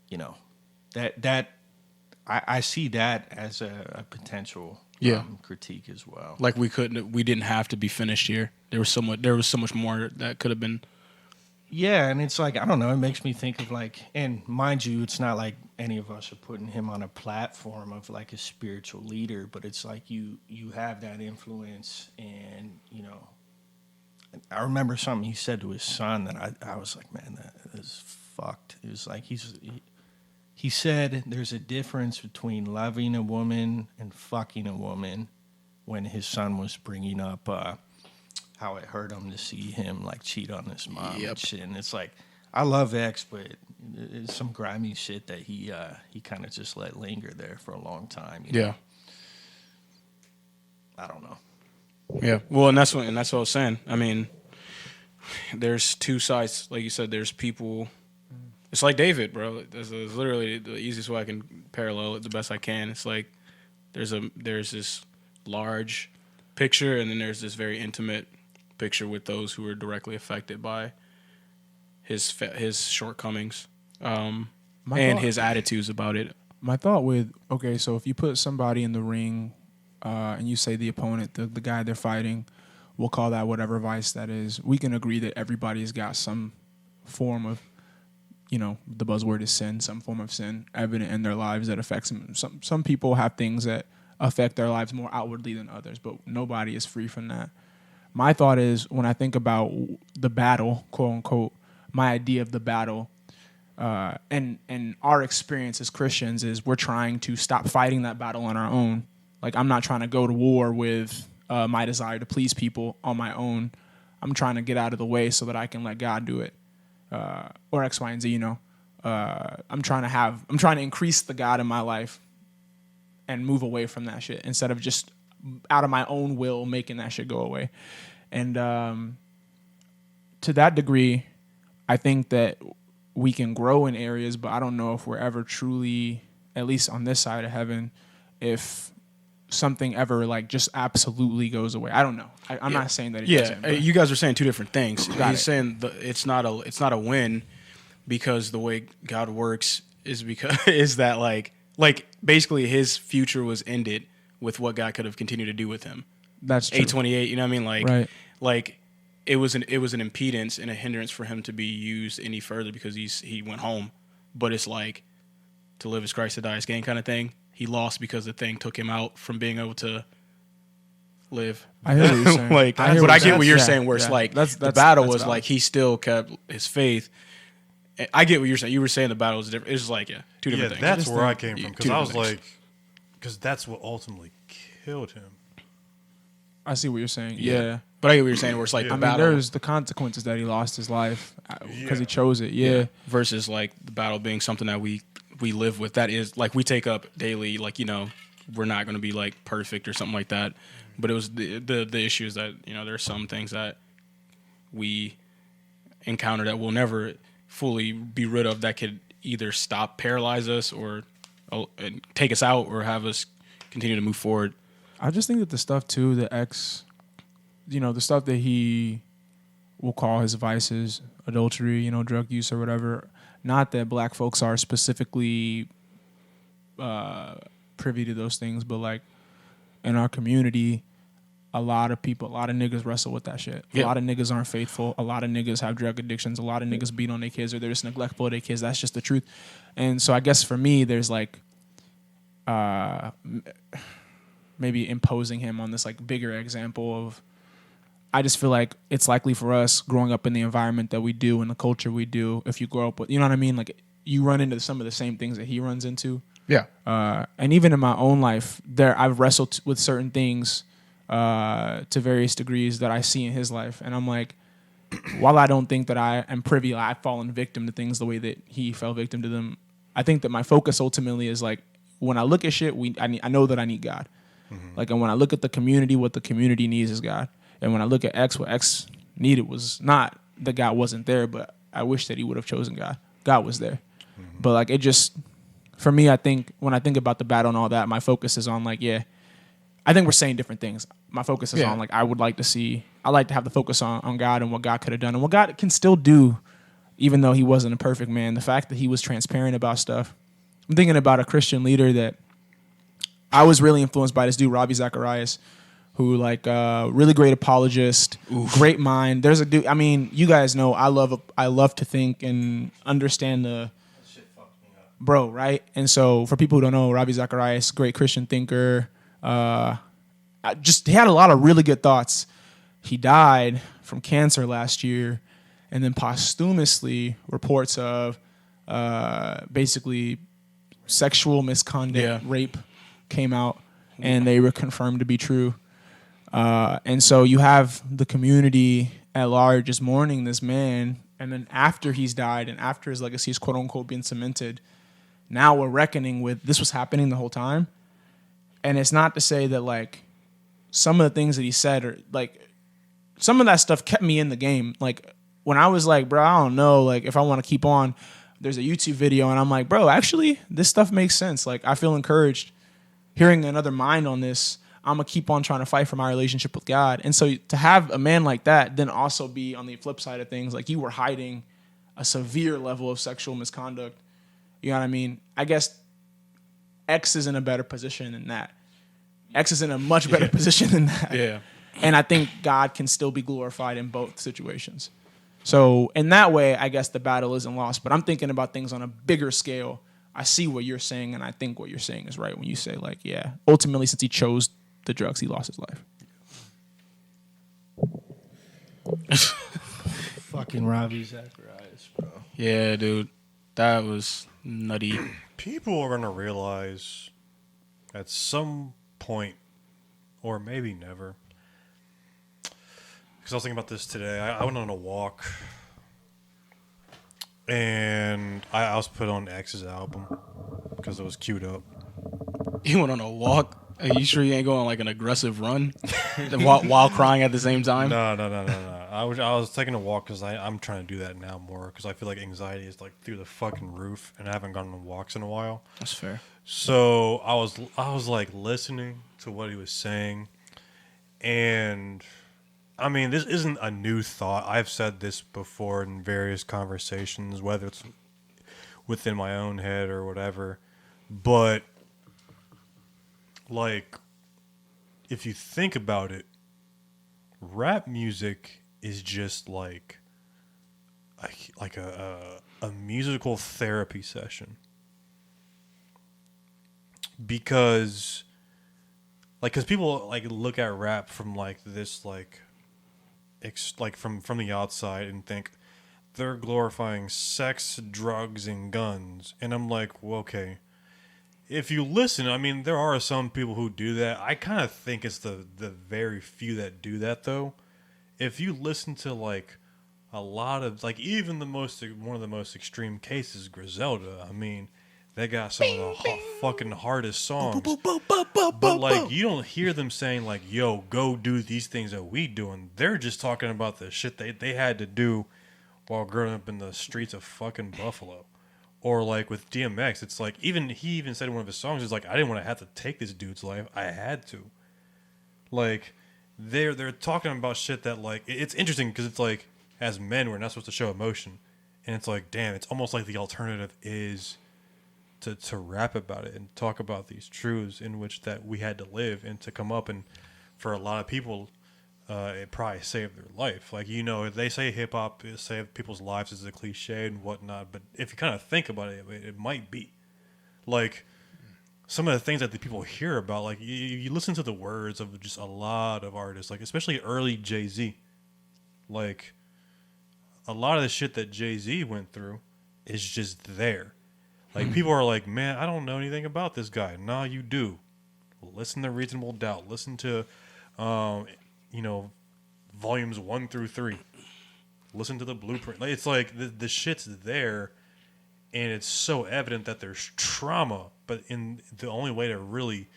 Speaker 5: you know, that I see that as a potential critique as well.
Speaker 4: Like we didn't have to be finished here. There was so much more that could have been.
Speaker 5: Yeah, and it's like, I don't know, it makes me think of like, and mind you, it's not like any of us are putting him on a platform of like a spiritual leader, but it's like you have that influence, and you know, I remember something he said to his son that I was like, man, that is fucked. It was like he said there's a difference between loving a woman and fucking a woman, when his son was bringing up how it hurt him to see him like cheat on his mom and shit. And it's like, I love X, but it's some grimy shit that he kind of just let linger there for a long time. You know? I don't know.
Speaker 4: Yeah. Well, and that's what I was saying. I mean, there's two sides. Like you said, there's people. It's like David, bro. That's literally the easiest way I can parallel it the best I can. It's like there's this large picture, and then there's this very intimate picture with those who are directly affected by his shortcomings and his attitudes about it.
Speaker 6: My thought so if you put somebody in the ring and you say the opponent, the guy they're fighting, we'll call that whatever vice that is, we can agree that everybody's got some form of, you know, the buzzword is sin, some form of sin evident in their lives that affects them. Some people have things that affect their lives more outwardly than others, but nobody is free from that. My thought is, when I think about the battle, quote unquote, my idea of the battle, and our experience as Christians is we're trying to stop fighting that battle on our own. Like, I'm not trying to go to war with my desire to please people on my own. I'm trying to get out of the way so that I can let God do it, or X, Y, and Z. You know, I'm trying to increase the God in my life and move away from that shit instead of just out of my own will making that shit go away. And to that degree, I think that we can grow in areas, but I don't know if we're ever truly, at least on this side of heaven, if something ever like just absolutely goes away. I don't know. I'm not saying that it doesn't.
Speaker 4: You guys are saying two different things.
Speaker 6: He's
Speaker 4: saying it's not a win because the way God works is that like basically his future was ended with what God could have continued to do with him.
Speaker 6: That's true.
Speaker 4: 828, you know what I mean? Like,
Speaker 6: right.
Speaker 4: Like it was an impedance and a hindrance for him to be used any further because he went home. But it's like, to live as Christ, to die as gain kind of thing. He lost because the thing took him out from being able to live.
Speaker 6: I hear what you're saying.
Speaker 4: I get what you're saying, where it's like the battle was
Speaker 6: valid.
Speaker 4: like he still kept his faith. I get what you're saying. You were saying the battle was different. It's just like, two different things.
Speaker 3: That's where I came from, because I was
Speaker 4: things.
Speaker 3: like, because that's what ultimately killed him.
Speaker 6: I see what you're saying. Yeah.
Speaker 4: But I get what you're saying, where it's like the battle.
Speaker 6: There's the consequences that he lost his life because he chose it. Yeah.
Speaker 4: Versus like the battle being something that we live with. That is like we take up daily, like, you know, we're not going to be like perfect or something like that. But it was the issue is that, you know, there's some things that we encounter that we'll never fully be rid of that could either paralyze us or take us out or have us continue to move forward.
Speaker 6: I just think that the stuff too, the the stuff that he will call his vices, adultery, you know, drug use or whatever. Not that black folks are specifically privy to those things, but like in our community, a lot of niggas wrestle with that shit.
Speaker 4: Yeah.
Speaker 6: A lot of niggas aren't faithful. A lot of niggas have drug addictions. A lot of niggas beat on their kids or they're just neglectful of their kids. That's just the truth. And so I guess for me, there's like maybe imposing him on this like bigger example of, I just feel like it's likely for us growing up in the environment that we do and the culture we do, if you grow up with, you know what I mean? Like you run into some of the same things that he runs into.
Speaker 4: Yeah.
Speaker 6: And even in my own life, I've wrestled with certain things to various degrees that I see in his life. And I'm like, while I don't think that I am privy, I've fallen victim to things the way that he fell victim to them. I think that my focus ultimately is like, when I look at shit, I know that I need God. Mm-hmm. Like, and when I look at the community, what the community needs is God. And when I look at X, what X needed was not that God wasn't there, but I wish that he would have chosen God. God was there. Mm-hmm. But like, it just, for me, I think when I think about the battle and all that, my focus is on like, yeah, I think we're saying different things. My focus is on like, I like to have the focus on God and what God could have done and what God can still do, even though he wasn't a perfect man. The fact that he was transparent about stuff. I'm thinking about a Christian leader that I was really influenced by, this dude, Ravi Zacharias, who like really great apologist, great mind. There's a dude, I mean, you guys know I love to think and understand the bro, right? And so for people who don't know, Ravi Zacharias, great Christian thinker, he had a lot of really good thoughts. He died from cancer last year, and then posthumously reports of basically sexual misconduct, rape came out, and they were confirmed to be true. And so you have the community at large is mourning this man, and then after he's died and after his legacy is quote unquote being cemented, now we're reckoning with this was happening the whole time. And it's not to say that like some of the things that he said are like some of that stuff kept me in the game. Like when I was like, bro, I don't know, like if I want to keep on, there's a YouTube video and I'm like, bro, actually this stuff makes sense. Like I feel encouraged hearing another mind on this. I'm going to keep on trying to fight for my relationship with God. And so to have a man like that then also be on the flip side of things, like you were hiding a severe level of sexual misconduct. You know what I mean? I guess X is in a better position than that. X is in a much better position than that.
Speaker 4: Yeah.
Speaker 6: And I think God can still be glorified in both situations. So in that way, I guess the battle isn't lost. But I'm thinking about things on a bigger scale. I see what you're saying, and I think what you're saying is right when you say, like, yeah, ultimately, since he chose the drugs, he lost his life.
Speaker 5: Fucking Ravi Zacharias, bro.
Speaker 4: Yeah, dude. That was nutty.
Speaker 3: People are going to realize at some point, or maybe never, because I was thinking about this today. I went on a walk, and I was put on X's album because it was queued up.
Speaker 4: You went on a walk? Are you sure you ain't going on like an aggressive run while crying at the same time?
Speaker 3: No. I was taking a walk because I'm trying to do that now more because I feel like anxiety is like through the fucking roof, and I haven't gone on walks in a while.
Speaker 4: That's fair.
Speaker 3: So I was like listening to what he was saying, and I mean, this isn't a new thought. I've said this before in various conversations, whether it's within my own head or whatever, but like, if you think about it, rap music is just like a musical therapy session. Because people like look at rap from like this like from the outside and think they're glorifying sex, drugs, and guns, and I'm like, well, okay. If you listen, I mean, there are some people who do that. I kind of think it's the very few that do that, though. If you listen to, like, a lot of, like, even one of the most extreme cases, Griselda, I mean, they got some of the fucking hardest songs. But like, you don't hear them saying like, "Yo, go do these things that we doing." They're just talking about the shit they had to do while growing up in the streets of fucking Buffalo. Or like with DMX, it's like he even said in one of his songs, it's like, I didn't want to have to take this dude's life. I had to. Like, they're talking about shit that like, it's interesting because it's like, as men, we're not supposed to show emotion. And it's like, damn, it's almost like the alternative is to rap about it and talk about these truths in which that we had to live and to come up. And for a lot of people, it probably saved their life. Like, you know, they say hip hop saved people's lives is a cliche and whatnot, but if you kind of think about it, it might be. Like, some of the things that the people hear about, like, you listen to the words of just a lot of artists, like, especially early Jay-Z. Like, a lot of the shit that Jay-Z went through is just there. Like, people are like, man, I don't know anything about this guy. Nah, you do. Listen to Reasonable Doubt. Listen to, you know, volumes 1 through 3. Listen to the blueprint. Like, it's like the shit's there, and it's so evident that there's trauma. But in the only way to really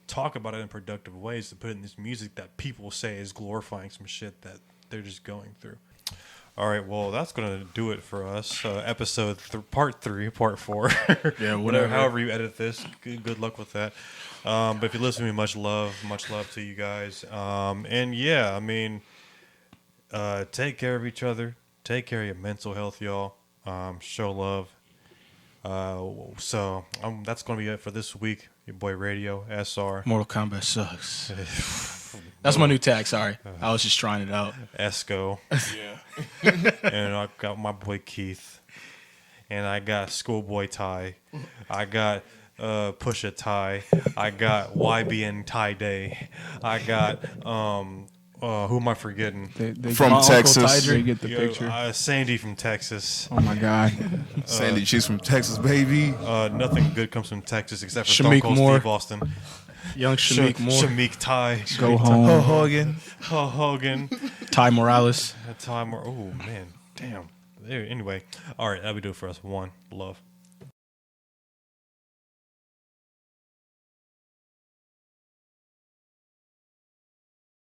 Speaker 3: talk about it in productive ways, to put it in this music that people say is glorifying some shit that they're just going through. All right, well, that's going to do it for us. Episode part 3, part 4.
Speaker 4: Yeah, whatever.
Speaker 3: However you edit this, good luck with that. But if you listen to me, much love to you guys. And yeah, I mean, take care of each other. Take care of your mental health, y'all. Show love. So that's going to be it for this week. Your boy Radio, SR.
Speaker 4: Mortal Kombat sucks. That's my new tag. Sorry, I was just trying it out.
Speaker 3: Esco.
Speaker 1: Yeah.
Speaker 3: And I got my boy Keith. And I got Schoolboy Ty. I got Pusha Ty. I got YBN Ty Day. I got who am I forgetting?
Speaker 6: They
Speaker 1: From
Speaker 6: get-
Speaker 1: Texas.
Speaker 6: They get the picture.
Speaker 3: Sandy from Texas.
Speaker 6: Oh my God.
Speaker 1: Sandy, she's from Texas, baby.
Speaker 3: Nothing good comes from Texas except for
Speaker 4: Shamik
Speaker 3: Stone Cold
Speaker 4: Moore.
Speaker 3: Steve Austin.
Speaker 4: Young Shamik Moore,
Speaker 3: Shamik Ty.
Speaker 6: Go home.
Speaker 1: Hogan.
Speaker 3: Hogan.
Speaker 4: Ty Morales.
Speaker 3: Time. Oh man. Damn. There. Anyway. All right. That'll be do it for us. One. Love.